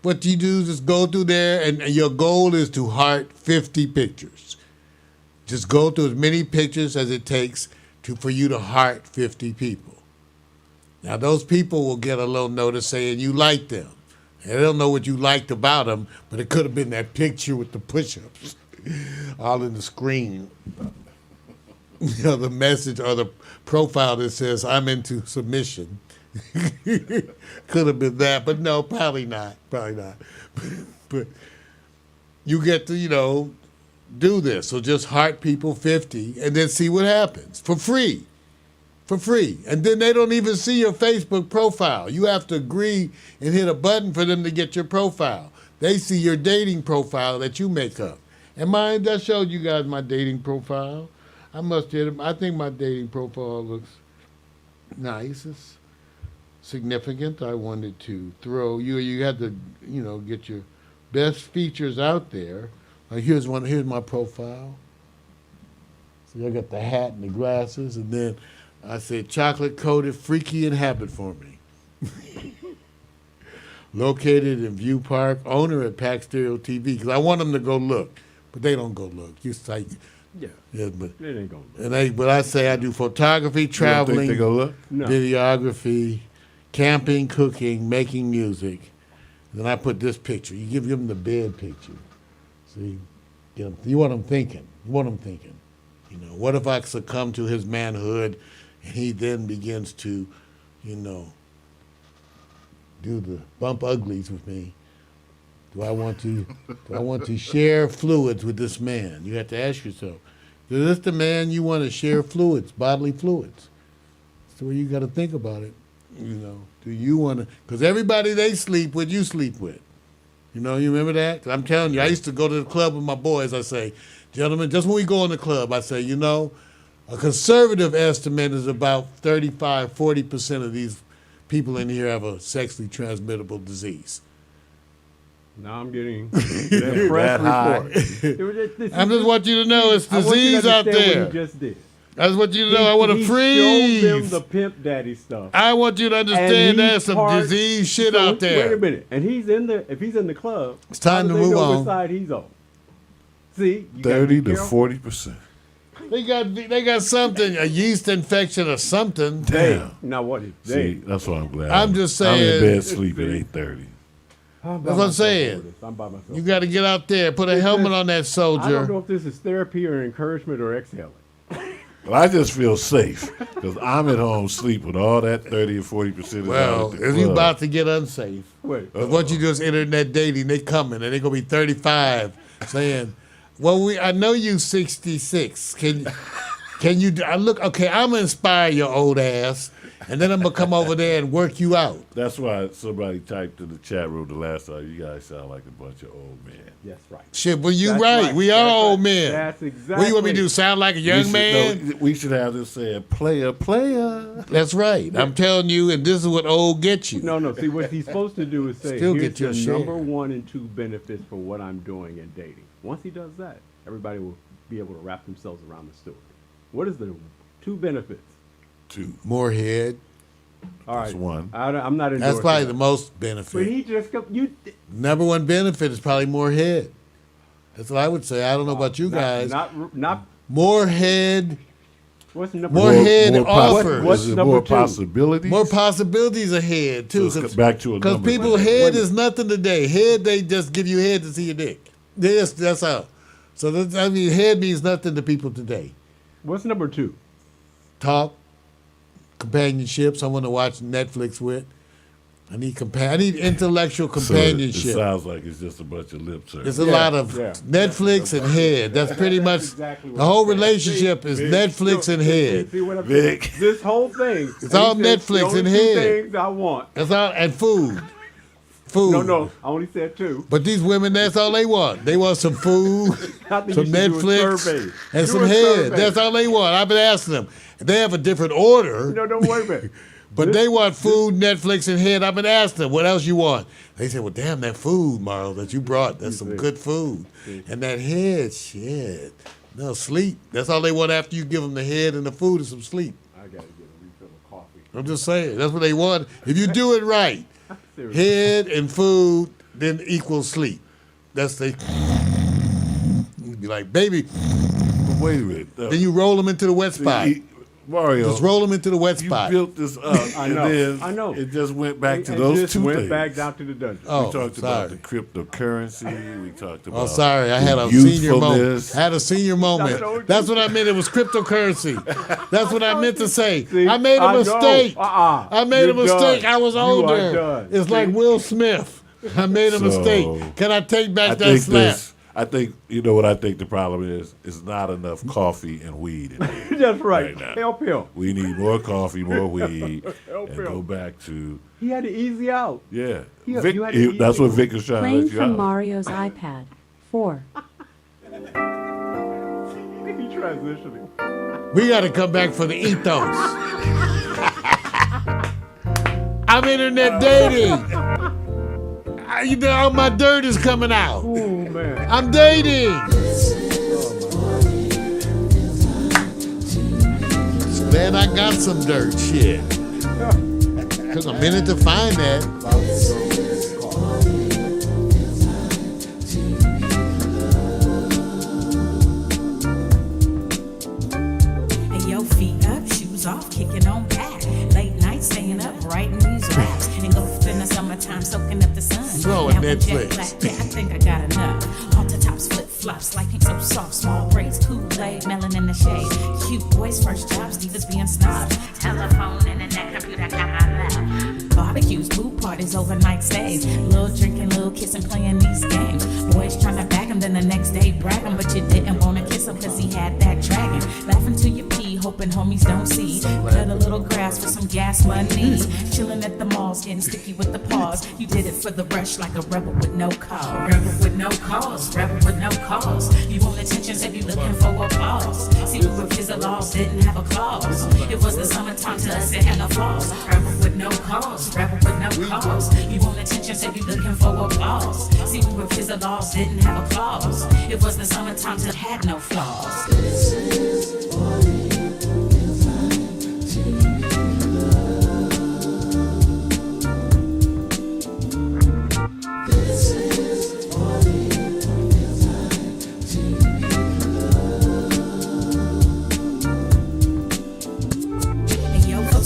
What you do is just go through there, and your goal is to heart 50 pictures. Just go through as many pictures as it takes for you to heart 50 people. Now, those people will get a little notice saying you like them. They don't know what you liked about them, but it could have been that picture with the push-ups. All in the screen. The message or the profile that says, I'm into submission. Could have been that, but no, probably not. But you get to, do this. So just heart people 50 and then see what happens for free. And then they don't even see your Facebook profile. You have to agree and hit a button for them to get your profile. They see your dating profile that you make up. And mind, I showed you guys my dating profile. I think my dating profile looks nice. It's significant. I wanted to throw you. You had to, get your best features out there. Like here's one. Here's my profile. See, I got the hat and the glasses, and then I said chocolate coated, freaky in habit for me. Located in View Park, owner at Pax Stereo TV, because I want them to go look, but they don't go look. You like, Yeah, but it ain't going to. but I say I do photography, traveling, You don't think they go look? No. videography, camping, cooking, making music. Then I put this picture. You give them the bed picture. See, you want them thinking. What if I succumb to his manhood, and he then begins to, do the bump uglies with me? Do I want to share fluids with this man? You have to ask yourself, is this the man you want to share fluids, bodily fluids? That's the way you got to think about it. Do you want to? Because everybody they sleep with, you sleep with. You remember that? 'Cause I'm telling you, I used to go to the club with my boys. I say, gentlemen, just when we go in the club, I say, a conservative estimate is about 35-40% of these people in here have a sexually transmittable disease. Now I'm getting the press report. I just want you to know it's I want you to disease out understand there. What he just did. I just want you to know I want to He freeze. showed them the pimp daddy stuff. I want you to understand And there's he's some disease shit so out there. Wait a minute. And if he's in the club, It's time how to do they move know on. Which side he's on? See, you 30 gotta be to careful. 40%. They got something, a yeast infection or something. Damn. Now what is See, that's what I'm glad. I'm just I'm in saying- bed sleeping at 8:30. I'm That's what I'm saying. I'm by myself. You got to get out there, put a helmet on that I don't soldier. know if this is therapy or encouragement or exhaling. Well, I just feel safe because I'm at home sleep with all that 30 or 40% is out Well, at the if you club. about to get unsafe, Wait. 'cause once you do this internet dating, they coming and they gonna be 35, saying, "Well, I know you 66. Can you? Okay, I'm gonna inspire your old ass, and then I'm gonna come over there and work you out." That's why somebody typed in the chat room the last time, you guys sound like a bunch of old men. That's right. Shit, well, you That's right. We are That's old right. men. That's exactly. What do you want me to do? Sound like a young man? We should have this saying, player, player. That's right. I'm telling you, and this is what old gets you. No. See, what he's supposed to do is say, Still here's get your the share. number 1 and 2 benefits for what I'm doing in dating. Once he does that, everybody will be able to wrap themselves around the story. What is the 2 benefits? 2. More head. All right. That's one. I'm not endorsing That's probably that. the most But benefit. he just Number one benefit is probably more head. That's what I would say. I don't know about you guys. Not More head, what's number More two? head more offers. What's Is it number more 2? possibilities? more possibilities ahead too. So it's back to a Because number. people head is nothing today. Head, they just give you head to see your dick. That's how. So head means nothing to people today. What's number 2? Talk, companionship, someone to watch Netflix with. I need intellectual So it companionship. sounds like it's just a bunch of lip service. There's a lot of yeah. Netflix and head. That's pretty much exactly what the whole I'm saying. relationship is Netflix and head. See what I'm Vic. saying? This whole thing. It's all he said, Netflix the only and 2 head. things I want. That's all, and food. Food. No, I only said 2. But these women, that's all they want. They want some food, I think some you should do a Netflix, survey. and Do some a head. survey. That's all they want. I've been asking them. They have a different order, No, wait a minute. but they want food, Netflix, and head. I've been asking them, what else you want? They said, well, damn, that food, Marl, that you brought, that's some good food. And that head, shit. No, sleep. That's all they want after you give them the head and the food is some sleep. I gotta get a refill of coffee. I'm just saying. That's what they want. If you do it right, Seriously. head and food, then equals sleep. That's they. You'd be like, baby. Wait a minute. Then you roll them into the wet spot. Mario, Just roll them into the wet you spot. built this up, I and know, then I know. it just went back to And those just 2 went things. back down to the dungeon. Oh, We talked sorry. about the cryptocurrency. We talked about Oh, sorry. I had a senior moment. youthfulness. I had a senior moment. told you. That's what I meant. It was cryptocurrency. That's what I meant to say. See, I made a I know. mistake. I made a You're mistake. done. I was You are older. done. It's like Will Smith. I made a So, mistake. Can I take back I that think slap? I think you know what I think the problem is. It's not enough coffee and weed in there. That's right. now. Help him. We need more coffee, more weed, Help and him. go back to He had to easy out. yeah. You Vic, had to that's eat what it. Vic is trying to Playing let you from out. Mario's iPad. 4. He transitioning. We got to come back for the ethos. I'm internet dating. You know, all my dirt is coming out. Oh man. I'm dating. Glad I got some dirt. Shit. Took a minute to find that. And your feet up, shoes off, kicking on back. Late night, staying up, writing these raps. Engulfed in the summertime, soaking up the sun. Throw it, Now I'm jet Netflix. black, yeah, I think I got enough. Halter tops, flip flops, like pink so soft, small braids, Kool-Aid, melon in the shade. Cute boys, first jobs, divas being snobs. Telephone, internet, computer, got love. Barbecues, pool parties, overnight stays. Little drinking, little kissing, playing these games. Boys trying to bag him, then the next day brag him, but you didn't want to kiss him cause he had that dragon. Laughing to your pee, hoping homies don't see. Cut a little grass for some gas money. Chilling at the malls, getting sticky with the paws. You did it for the rush like a rebel with no cause. Rebel with no cause, rebel with no cause. You want attention, said you looking for applause. See, we were kids, the laws didn't have a clause. It was the summertime to us, it had no flaws. Rebel with no cause, rebel with no cause. You want attention, said you looking for applause. See, we were kids, the laws didn't have a clause. It was the summertime to had no flaws.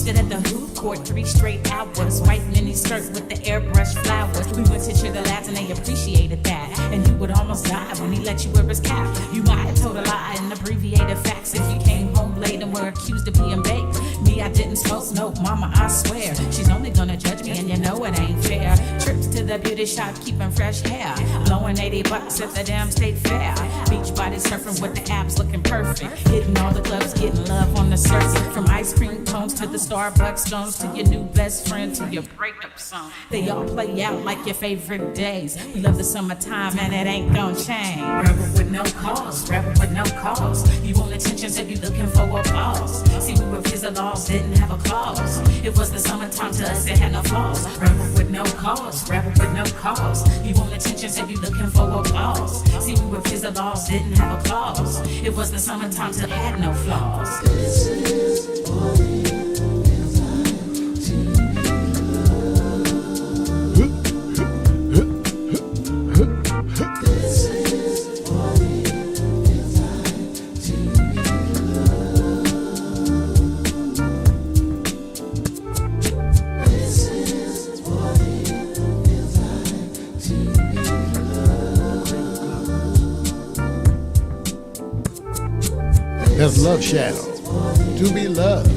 At the hoop court 3 straight hours, white mini skirt with the airbrush flowers. We went to Sugar Labs and they appreciated that. And you would almost die when he let you wear his cap. You might have told a lie and abbreviated facts if you came home late and were accused of being baked. Me, I didn't smoke, no, mama, I swear. She's only gonna judge me and you know it ain't fair. Trips to the beauty shop, keeping fresh hair. Blowing $80 at the damn state fair. Beach body surfing with the abs looking perfect. Hitting all the clubs, getting love on the surface. From ice cream cones to the Starbucks stones to your new best friend to your breakup song. They all play out like your favorite days. We love the summertime and it ain't gonna change. Rebel with no cause, rebel with no cause. You want attention, so you looking for applause. See, we were kids, the laws didn't have a clause. It was the summertime to us, it had no flaws. Rebel with no cause, rebel with no cause. You want attention, so you looking for applause. See, we were kids, the laws didn't have a clause. It was the summertime to had no flaws. That's Love Shadow. To be loved.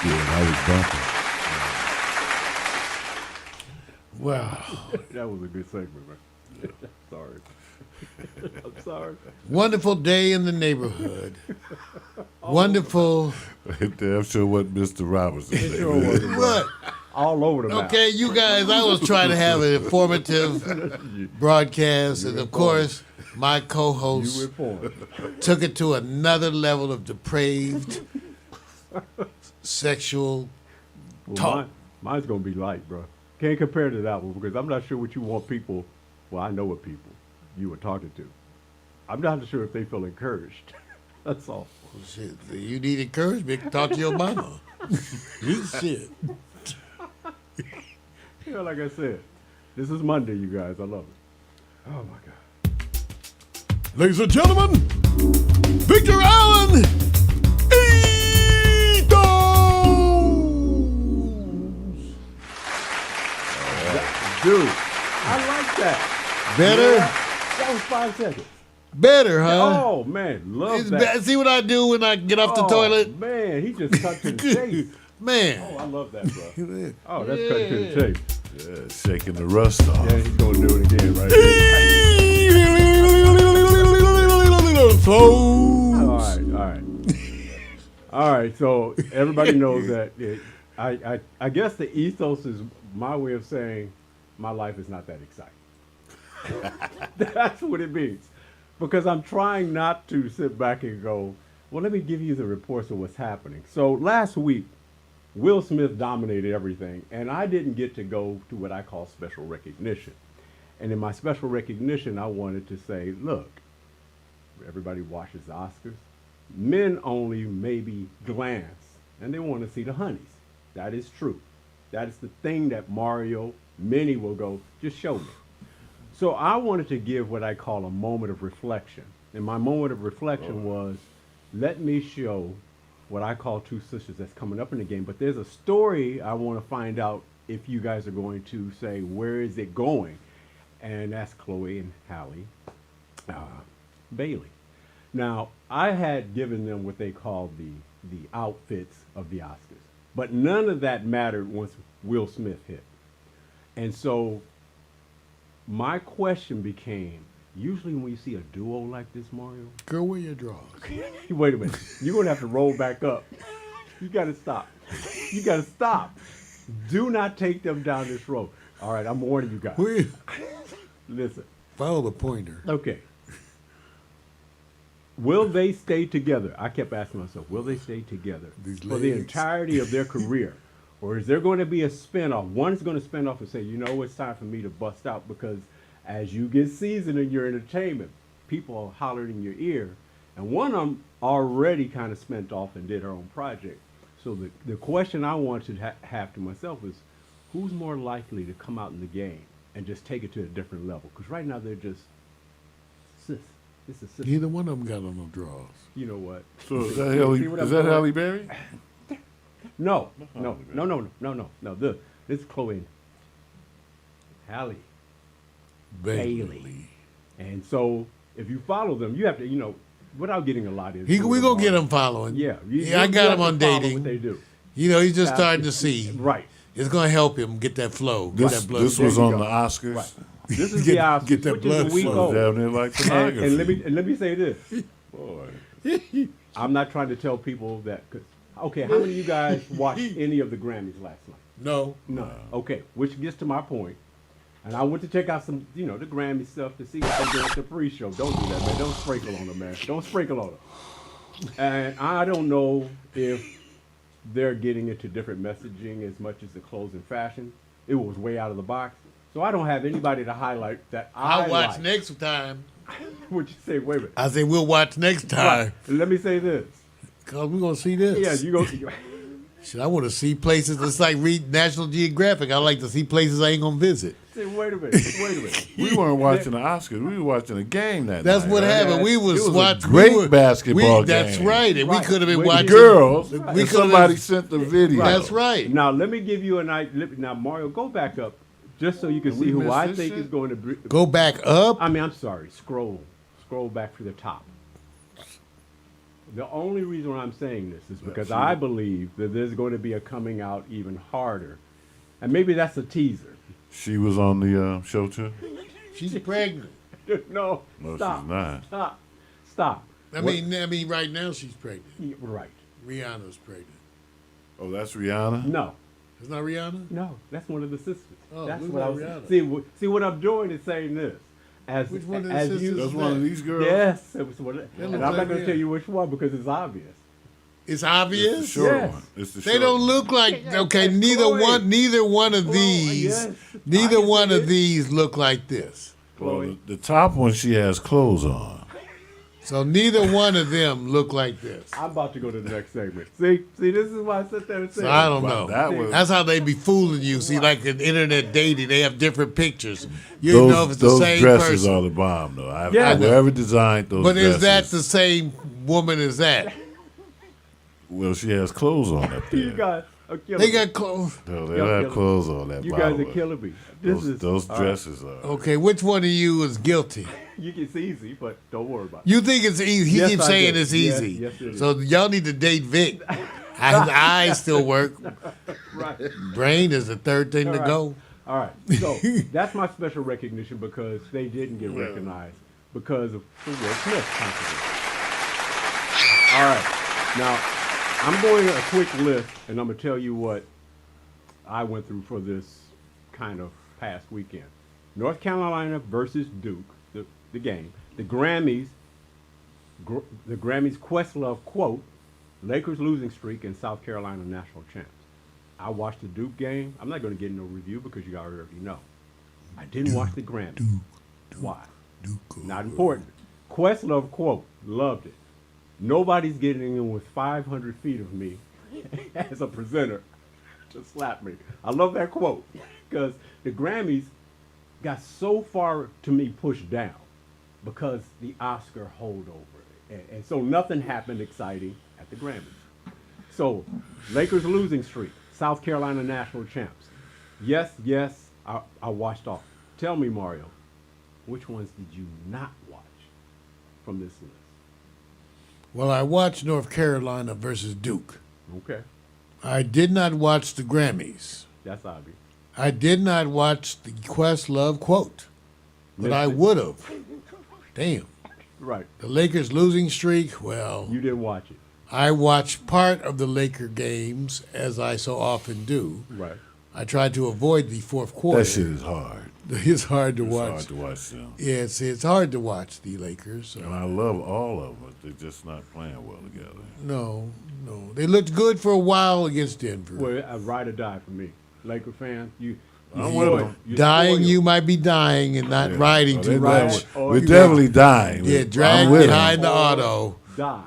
Yeah, I was bumping. Wow. That was a good segment, man. Sorry. I'm sorry. Wonderful day in the neighborhood. Wonderful. Damn sure what Mr. Robinson It said. sure was What? all over the map. Okay, you guys, I was trying to have an informative broadcast, and of course, my You co-host informed. took it to another level of depraved sexual Well, talk. mine's gonna be light, bro. Can't compare to that one because I'm not sure what you want people. Well, I know what people you were talking to. I'm not sure if they feel encouraged. That's all. Shit, you need encouragement, talk to your mama. Shit. You know, like I said, this is Monday, you guys. I love it. Oh my God. Ladies and gentlemen, Victor Allen Eagles. Dude, I like that. Better? Yeah, that was 5 seconds. Better, huh? Oh man, love It's that. See what I do when I get off the toilet? Man, he just cut to the chase. Man. Oh, I love that, bro. Oh, that's cut to the chase. Yeah, shaking the rust off. Yeah, he's gonna do it again, right? All right. All right, so everybody knows that I guess the ethos is my way of saying my life is not that exciting. That's what it means. Because I'm trying not to sit back and go, well, let me give you the reports of what's happening. So last week, Will Smith dominated everything, and I didn't get to go to what I call special recognition. And in my special recognition, I wanted to say, look, everybody watches the Oscars. Men only maybe glance, and they want to see the honeys. That is true. That is the thing that Mario, many will go, just show me. So I wanted to give what I call a moment of reflection. And my moment of reflection was, let me show what I call two sisters that's coming up in the game. But there's a story I want to find out if you guys are going to say, where is it going? And that's Chloe and Halle Bailey. Now, I had given them what they call the outfits of the Oscars. But none of that mattered once Will Smith hit. And so my question became, usually when you see a duo like this, Mario, Girl, wear your drawers. wait a minute, you're going to have to roll back up. You got to stop. You got to stop. Do not take them down this road. All right, I'm warning you guys. Listen. Follow the pointer. Okay. Will they stay together? I kept asking myself, will they stay together These for the legs. entirety of their career? Or is there going to be a spinoff? One is going to spin off and say, you know, it's time for me to bust out, because as you get seasoned in your entertainment, people are hollering in your ear. And one of them already kind of spent off and did her own project. So the question I want to have to myself is, who's more likely to come out in the game and just take it to a different level? Because right now they're just sis. It's a sis. Neither one of them got on no drawers. You know what? So is that See what I'm doing? Halle Berry? No. Halle Berry. This is Chloe and Halle Bailey. And so if you follow them, you have to, you know, without getting a lot into We gonna get him following. Yeah. I got him on follow dating. what they do. You know, he's just starting to see. Right. It's gonna help him get that flow, get This, that blood. this flow. was There you on go. the Oscars. Right. This is Get- the Oscars, get that which blood is a week flow. old. Down there like pornography. And let me say this. Boy. I'm not trying to tell people that. Okay, how many of you guys watched any of the Grammys last night? No. No. Okay, which gets to my point. And I went to check out some, you know, the Grammy stuff to see what they did at the pre-show. Don't do that, man. Don't sprinkle on them, man. Don't sprinkle on them. And I don't know if they're getting into different messaging as much as the clothes and fashion. It was way out of the box. So I don't have anybody to highlight that I'll watch like. next time. Would you say, wait a minute. I say we'll watch next time. Right. Let me say this. Cause we're gonna see this. Yeah, you go. Shit, I want to see places. It's like read National Geographic. I like to see places I ain't gonna visit. Say, wait a minute. We weren't watching the Oscars. We were watching a game that That's night. what right? happened. We It was was a watching great basketball That's game. right, and we Right. could have been With watching Girls. We and could've somebody been- sent the video. That's right. Now let me give you an idea. Now Mario, go back up, just so you can Did we see who miss I this think shit? is going to. Go back up. I mean, I'm sorry. Scroll back to the top. The only reason why I'm saying this is because I believe that there's going to be a coming out even harder, and maybe that's a teaser. She was on the show too? She's pregnant. No, No, stop. she's not. Stop. I mean, right now she's pregnant. Yeah, right. Rihanna's pregnant. Oh, that's Rihanna? No, It's not Rihanna. no, that's one of the sisters. Oh, that's what what I about was. Rihanna? See, what I'm doing is saying this. As Which one of the as sisters you, is That's one of these girls? Yes, it was one. look And I'm like not going me. to tell you which one because it's obvious. It's It's the obvious. short Yes. one. It's the They short don't one. look like okay. Chloe. Neither one of these. yes. Neither I can one see of it. these look like this. Well, Chloe. the top one, she has clothes on. So neither one of them look like this. I'm about to go to the next segment. See, this is why I sit there and say. So I don't Wow, know. that was- That's how they be fooling you. See, like in internet dating, they have different pictures. You don't know if it's the those same dresses person. are the bomb, though. Yeah. Whoever designed those But dresses. is that the same woman as that? Well, she has clothes on up there. You guys are killing They me. got clothes. No, they Y'all don't have killing- clothes on that You bottle. guys are killing me. Those dresses are. Okay, which one of you is guilty? It's easy, but don't worry about it. You think it's easy? He Yes, keeps I saying do. it's Yes, easy. yes, it is. So y'all need to date Vic. His eyes still work. Right. Brain is the third thing to All right. go. All right. So that's my special recognition because they didn't get recognized because of the Will Smith controversy. All right. Now, I'm going a quick list, and I'm going to tell you what I went through for this kind of past weekend. North Carolina versus Duke, the game. The Grammys, the Grammys Questlove quote, Lakers losing streak and South Carolina national champs. I watched the Duke game. I'm not going to get no review because you already know. I didn't watch the Grammys. Why? Not important. Questlove quote, loved it. Nobody's getting in with 500 feet of me as a presenter to slap me. I love that quote because the Grammys got so far to me pushed down because the Oscar holdover. And so nothing happened exciting at the Grammys. So Lakers losing streak, South Carolina national champs. Yes, I watched all. Tell me, Mario, which ones did you not watch from this list? Well, I watched North Carolina versus Duke. Okay, I did not watch the Grammys. that's obvious. I did not watch the Questlove quote, but I Listen. would have. Damn. Right, The Lakers losing streak, well, you didn't watch it. I watched part of the Laker games, as I so often do. Right. I tried to avoid the fourth quarter. That shit is hard. It's hard to It's watch. hard to watch them. Yes, it's hard to watch the Lakers. And I love all of them, but they're just not playing well together. No. They looked good for a while against Denver. Well, a ride or die for me. Laker fan, I'm with them. Dying, you might be dying and not riding Oh, too they're much. definitely- Or We're you definitely dying. Yeah, I'm drag with 'em. behind the auto. die.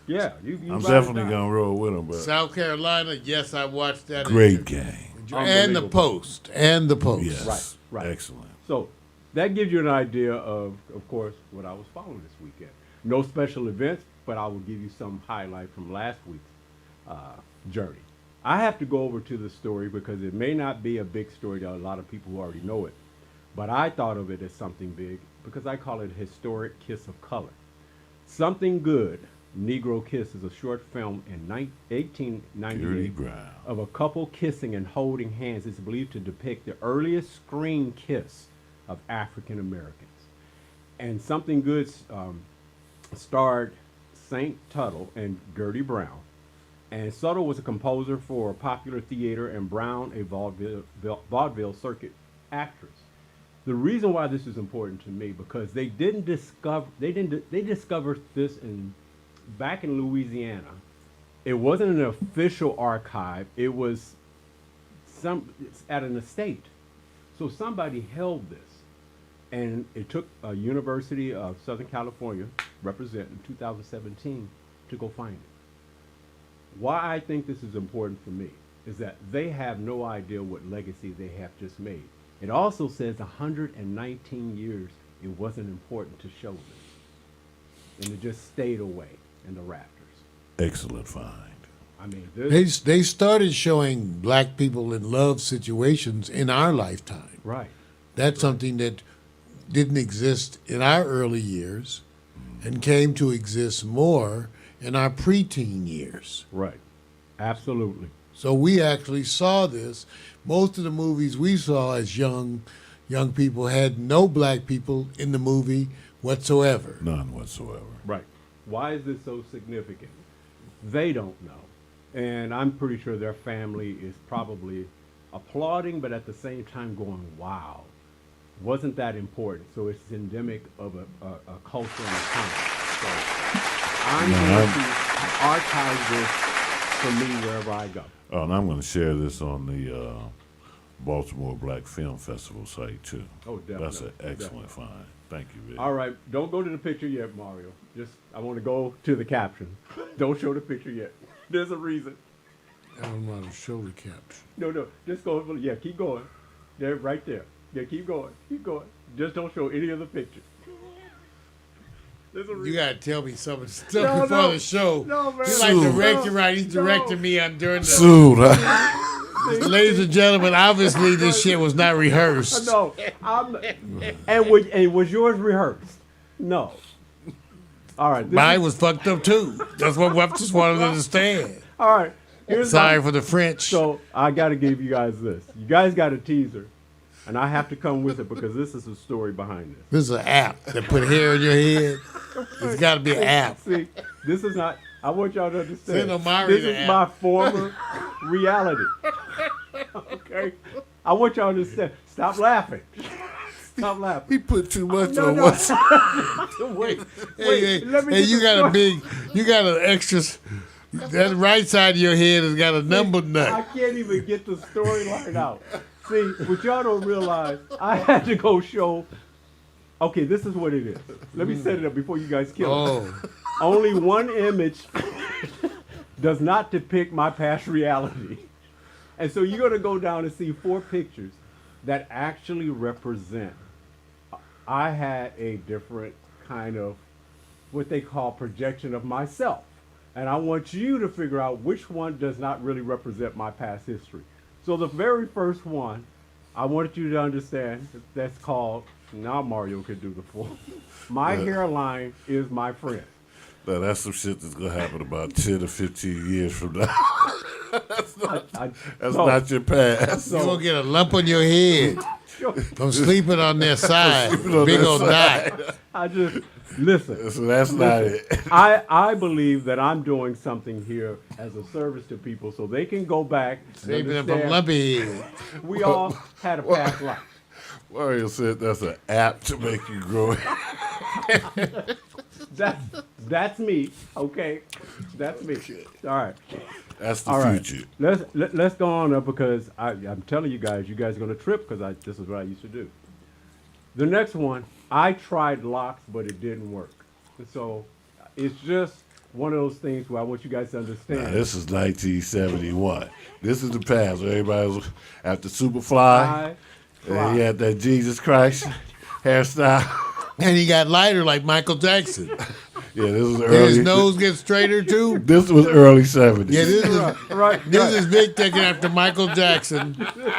Yeah, you I'm ride or definitely die. gonna roll with them, but South Carolina, yes, I watched that. great game. And the Unbelievable. Post. And the Post. Yes, Right. excellent. So that gives you an idea of course, what I was following this weekend. No special events, but I will give you some highlight from last week's journey. I have to go over to the story because it may not be a big story to a lot of people who already know it, but I thought of it as something big because I call it a historic kiss of color. Something Good, Negro Kiss is a short film in 1898 Dirty Brown. of a couple kissing and holding hands. It's believed to depict the earliest screen kiss of African Americans. And Something Good starred Saint Tuttle and Gertie Brown. And Tuttle was a composer for popular theater and Brown a vaudeville circuit actress. The reason why this is important to me because they discovered this back in Louisiana. It wasn't an official archive. It was it's at an estate. So somebody held this. And it took a University of Southern California, representing in 2017, to go find it. Why I think this is important for me is that they have no idea what legacy they have just made. It also says 119 years it wasn't important to show this. And it just stayed away in the rafters. Excellent find. I mean, this, They started showing black people in love situations in our lifetime. right. That's something that didn't exist in our early years and came to exist more in our preteen years. Right. Absolutely. So we actually saw this. Most of the movies we saw as young people had no black people in the movie whatsoever. None whatsoever. Right. Why is this so significant? They don't know. And I'm pretty sure their family is probably applauding, but at the same time going, wow, wasn't that important? So it's endemic of a culture and a time. So I'm going to archive this for me wherever I go. Oh, and I'm going to share this on the Baltimore Black Film Festival site, too. Oh, definitely. That's an excellent find. Thank you, Vic. All right, don't go to the picture yet, Mario. I want to go to the caption. Don't show the picture yet. There's a reason. I don't know how to show the caption. No, just go. Yeah, keep going. There, right there. Yeah, keep going. Just don't show any of the picture. There's a reason. You gotta tell me some of the stuff No, before no. the show. No, man. He's like Sue. directing, right? He's No. directing me on during the. Soon, huh? Ladies and gentlemen, obviously this shit was not rehearsed. No, and was yours rehearsed? No. All right. Mine was fucked up too. That's what I just wanted to understand. All right. Here's Sorry for the French. So I got to give you guys this. You guys got a teaser, and I have to come with it because this is the story behind this. This is an app that put hair in your head. It's got to be an app. See, this is not. I want y'all to understand. Send Omari This the is app. my former reality. Okay. I want y'all to understand. Stop laughing. Stop laughing. He put too much No, on no. one side. Wait, Hey, let me hey, get you the got story. you got an extra. That right side of your head has got a number I nut. can't even get the storyline out. See, what y'all don't realize, I had to go show. Okay, this is what it is. Let me set it up before you guys kill it. Oh, Only one image does not depict my past reality. And so you're going to go down and see 4 pictures that actually represent. I had a different kind of what they call projection of myself. And I want you to figure out which one does not really represent my past history. So the very first one, I wanted you to understand, that's called, now Mario could do the full. My hairline is my friend. Now, that's some shit that's going to happen about 10 or 15 years from now. That's not your past. you gonna get a lump on your head from sleeping on their side. Sleeping on Big their old side. dot. I just, listen. So that's not it. I believe that I'm doing something here as a service to people so they can go back and Saving them from understand lumpy head. we all had a past life. Mario said that's an app to make you grow. That's me, okay? That's me. All right. That's the All right. future. Let's go on up because I'm telling you guys are going to trip because this is what I used to do. The next one, I tried locks, but it didn't work. And so it's just one of those things where I want you guys to understand. Now, this is 1971. This is the past where everybody was after Superfly. I And he had that Jesus Christ hairstyle. And he got lighter like Michael Jackson. Yeah, this was Did early. his nose get straighter too? This was early 70s. Yeah, this is right. this is Vic taking after Michael Jackson.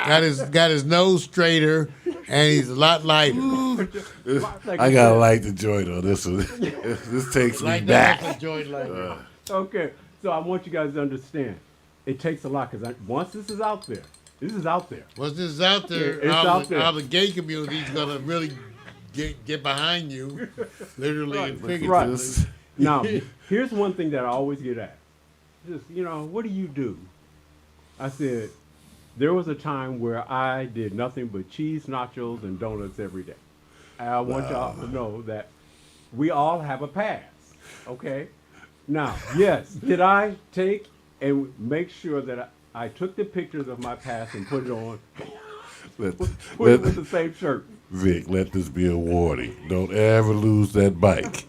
Got his nose straighter, and he's a lot lighter. I gotta like the joint on this one. This takes me Like back. that, joint like that. Okay, so I want you guys to understand. It takes a lot because once this is out there, Once this is out there, It's out there. all the gay community's gonna really get behind you, literally and figuratively. Right. This- Now, here's one thing that I always get asked. Just, what do you do? I said, there was a time where I did nothing but cheese, nachos, and donuts every day. And I want y'all to know that we all have a past, okay? Now, yes, did I take and make sure that I took the pictures of my past and put it on, let, put it let- with the same shirt? Vic, let this be a warning. Don't ever lose that bike.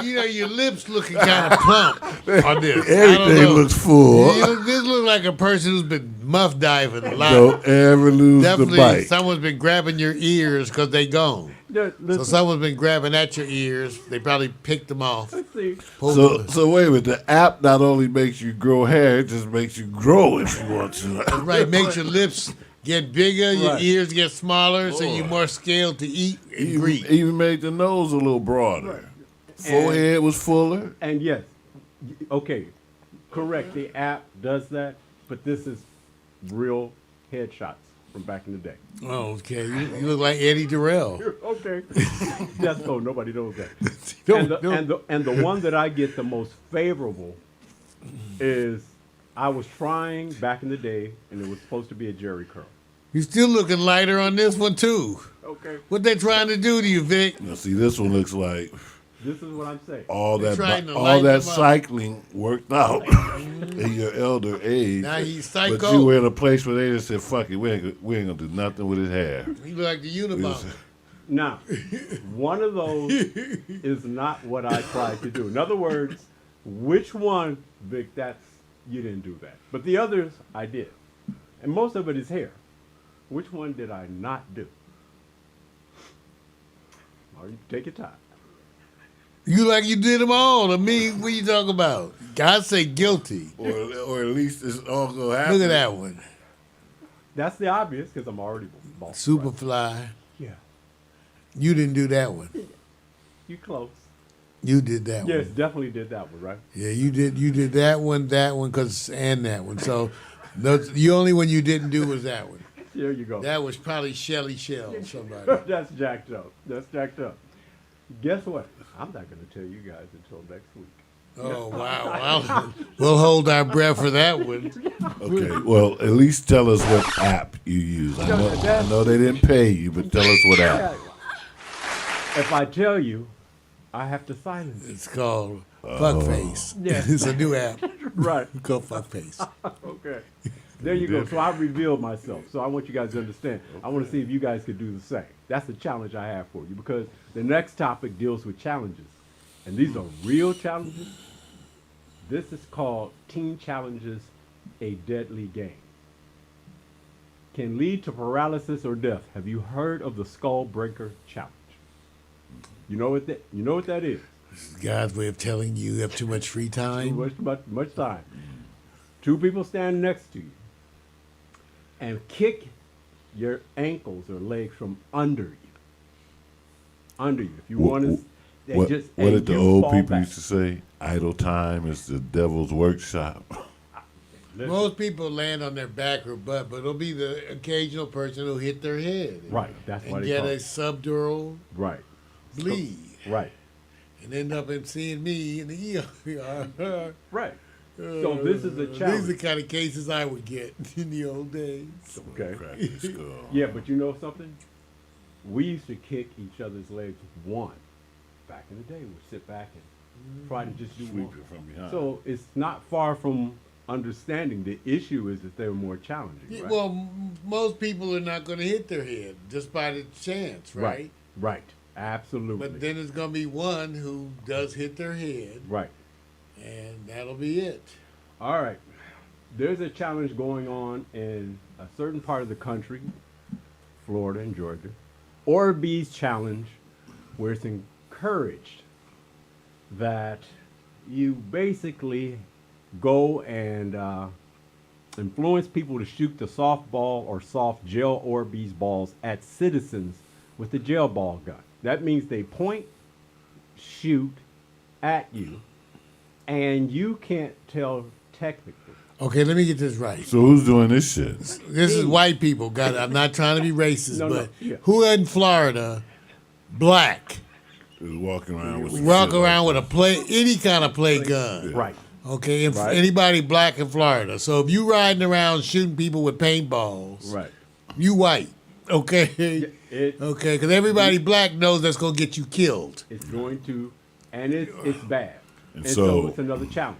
Your lips looking kind of plump on this. I don't Everything know. looks full. This looks like a person who's been muff diving a lot. Don't ever lose the Definitely, bike. someone's been grabbing your ears because they gone. So Listen, someone's been grabbing at your ears. They probably picked them off. let's see. pulled So, them. so wait a minute. The app not only makes you grow hair, it just makes you grow if you want to. Right, makes your lips get bigger, your Right. ears get smaller, so you're more scaled to eat and greet. Even made the nose a little broader. Forehead was fuller. And yes, okay, correct. The app does that, but this is real headshots from back in the day. Oh, okay. You look like Eddie Durrell. Okay, just so nobody knows that. Don't- And the one that I get the most favorable is I was trying back in the day, and it was supposed to be a Jerry curl. You still looking lighter on this one too. Okay, What they trying to do to you, Vic? Now, see, this one looks like this is what I'm saying. all They're trying that to all lighten that him up. cycling worked out in your elder age. Now he's But psycho. you were in a place where they just said, "Fuck it, we ain't gonna do nothing with his hair." You look like the Unabomber. Now, one of those is not what I tried to do. In other words, which one, Vic? You didn't do that, but the others I did, and most of it is hair. Which one did I not do? Or you take your time. You like you did them all. To me, what you talking about? God say guilty. or at least it's all gonna happen. Look at that one. That's the obvious because I'm already boss. Superfly. Yeah, You didn't do that one. you close. You did that Yes, one. definitely did that one, right? Yeah, you did. You did that one, and that one. So the only one you didn't do was that one. There you go. That was probably Shelly Shell, somebody. That's jacked up. That's jacked up. Guess what? I'm not going to tell you guys until next week. Oh, wow. Well, we'll hold our breath for that one. Okay, well, at least tell us what app you use. I know they didn't pay you, but tell us what app. If I tell you, I have to silence it. It's called Fuckface. Yeah. It's a new app. Right. It's called Fuckface. Okay. There you go. So I revealed myself. So I want you guys to understand. I want to see if you guys could do the same. That's the challenge I have for you because the next topic deals with challenges. And these are real challenges. This is called Teen Challenges, a Deadly Game. Can lead to paralysis or death. Have you heard of the Skull Breaker Challenge? You know what that is? This is God's way of telling you have too much free time. Much time. Two people stand next to you and kick your ankles or legs from under you. Under you. If you want to, What did the old people used to say? Idle time is the devil's workshop. Listen. Most people land on their back or butt, but it'll be the occasional person who hit their head. Right, that's why and they get call a it. subdural Right. bleed. Right. And end up in seeing me in the ER. Right. So this is a challenge. These are the kind of cases I would get in the old days. Okay. Crack your skull. Yeah, but you know something? We used to kick each other's legs one. Back in the day, we'd sit back and try to just do Sweep one. it from behind. So it's not far from understanding. The issue is that they're more challenging. Yeah, Right? well, most people are not going to hit their head just by the chance, right? Right. Absolutely. But then there's going to be one who does hit their head, right. and that'll be it. All right. There's a challenge going on in a certain part of the country, Florida and Georgia. Orbeez challenge, where it's encouraged that you basically go and influence people to shoot the softball or soft gel Orbeez balls at citizens with a gel ball gun. That means they point, shoot at you, and you can't tell technically. Okay, let me get this right. So who's doing this shit? This is white people. Got it. I'm not trying to be racist, No, but yeah. who in Florida, black, Is walking around with some walk shit around like with any kind of play gun? Right. Okay, and Right. anybody black in Florida. So if you riding around shooting people with paintballs, Right. you white. Okay. It, Okay, because everybody black knows that's gonna get you killed. It's going to, and it's bad. And And so- so it's another challenge.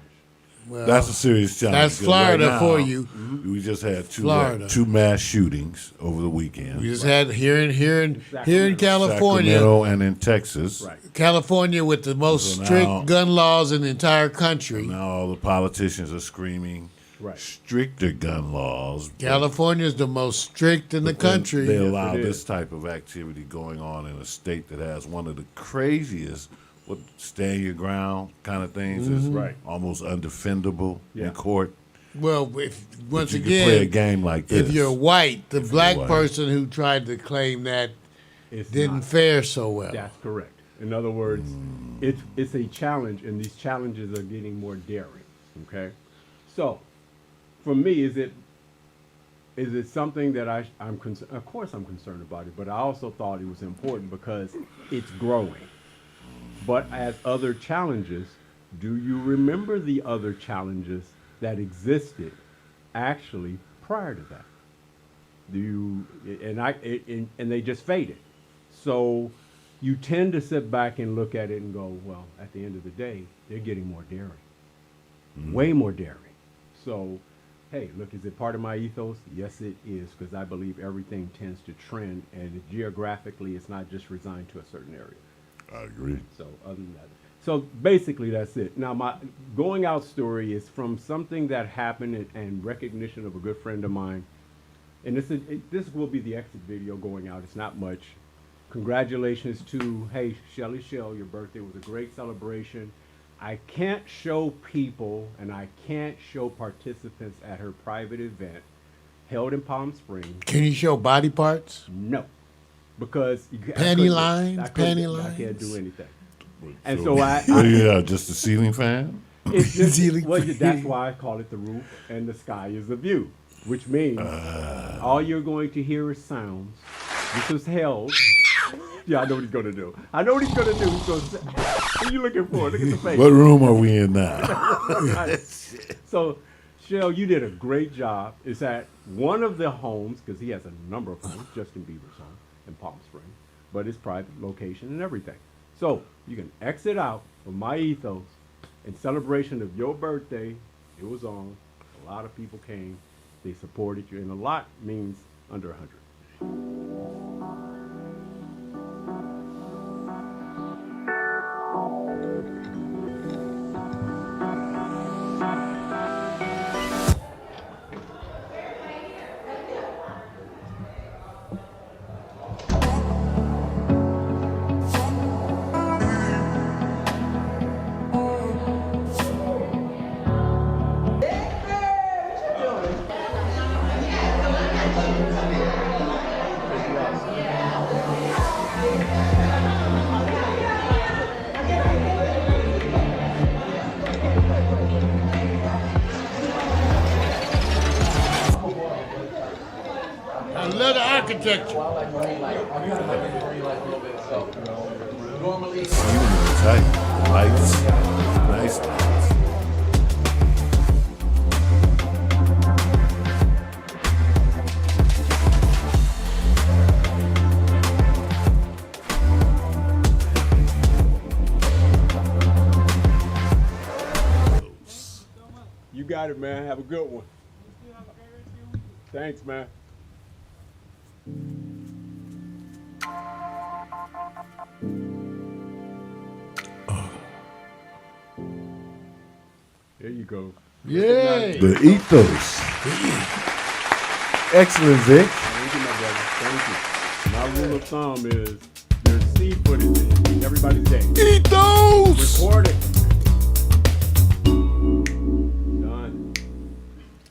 Well, That's a serious challenge. that's because right Florida now, for you. We just had Florida. two mass shootings over the weekend. We just had here in Sacramento. California, Sacramento and in Texas. Right. California with the most So now- strict gun laws in the entire country. Now all the politicians are screaming Right. stricter gun laws. California is the most strict in the But then country. They allow it this is. type of activity going on in a state that has one of the craziest, stand your ground kind of things. Is Right. almost undefendable Yeah. in court. Well, if once You can play a again, game like this. if you're white, the If you're black white. person who tried to claim that It's didn't not. fare so well. That's correct. In other words, it's a challenge, and these challenges are getting more daring. Okay, so for me, is it something that I'm concerned? Of course, I'm concerned about it, but I also thought it was important because it's growing. But as other challenges, do you remember the other challenges that existed actually prior to that? Do you, and they just faded. So you tend to sit back and look at it and go, well, at the end of the day, they're getting more daring, way more daring. So, hey, look, is it part of my ethos? Yes, it is, because I believe everything tends to trend, and geographically, it's not just resigned to a certain area. I agree. So other than that, so basically that's it. Now my going out story is from something that happened and recognition of a good friend of mine, and this will be the exit video going out. It's not much. Congratulations to Shelly Shell, your birthday was a great celebration. I can't show people and I can't show participants at her private event held in Palm Springs. Can you show body parts? No, because Panty lines, I can't lines? do anything. And so I What do you have, just a ceiling fan? it's just, Ceiling well, fan. that's why I call it the roof, and the sky is the view, which means all you're going to hear is sounds. This was held Yeah, I know what he's gonna do. I know what he's gonna do. He's gonna say, what are you looking for? Look at the face. What room are we in now? So, Shell, you did a great job. It's at one of the homes, because he has a number of homes, Justin Bieber's home in Palm Springs, but it's private location and everything. So you can exit out of My Ethos in celebration of your birthday. It was on. A lot of people came. They supported you, and a lot means under 100. I love the architecture. Even tight. The lights. Nice lights. You got it, man. Have a good one. Thanks, man. There you go. Yay. The ethos. Excellent, Vic. Thank you, my brother. Thank you. My rule of thumb is there's seed footage in everybody's day. Ethos. Record it. Done.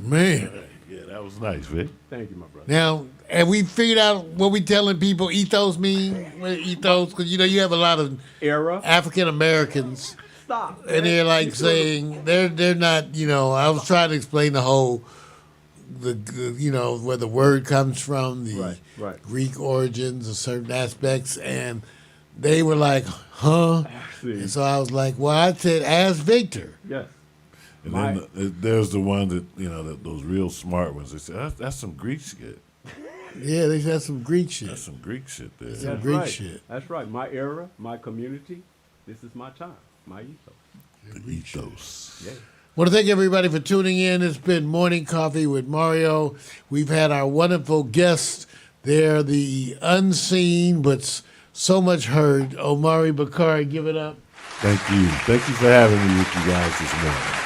Man. Yeah, that was nice, Vic. Thank you, my brother. Now, have we figured out what we telling people ethos mean? What ethos? Because, you know, you have a lot of Era. African Americans, Stop. and they're like saying they're not, you know, I was trying to explain the whole, you know, where the word comes from, the Right. Greek origins of certain aspects, and they were like, huh? See. And so I was like, well, I said, ask Victor. Yes. And My- then there's the one that, you know, those real smart ones. They say, that's some Greek shit. Yeah, they had some Greek shit. That's some Greek shit there. Some That's Greek right. shit. That's right. My era, my community. This is my time. My ethos. The ethos. Yeah. Want to thank everybody for tuning in. It's been Morning Coffee with Mario. We've had our wonderful guests there, the unseen but so much heard, Omari Bakari. Give it up. Thank you. Thank you for having me with you guys this morning.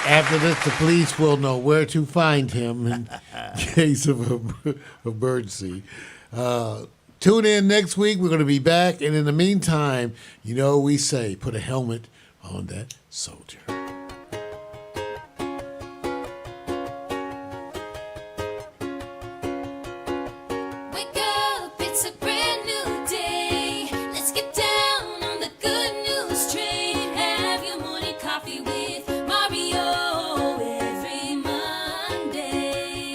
After this, the police will know where to find him in case of emergency. Tune in next week. We're going to be back. And in the meantime, you know, we say put a helmet on that soldier. Wake up, it's a brand new day. Let's get down on the good news train. Have your morning coffee with Mario every Monday.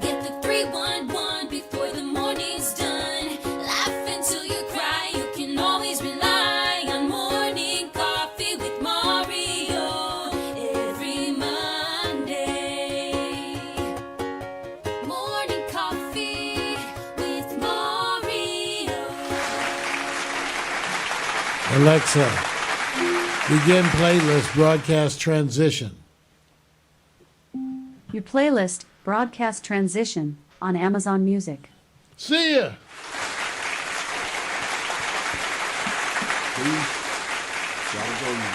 Get the 311 before the morning's done. Laugh until you cry. You can always rely on morning coffee with Mario every Monday. Morning coffee with Mario. Alexa, begin playlist broadcast transition. Your playlist, Broadcast Transition, on Amazon Music. See ya. Peace. Y'all go.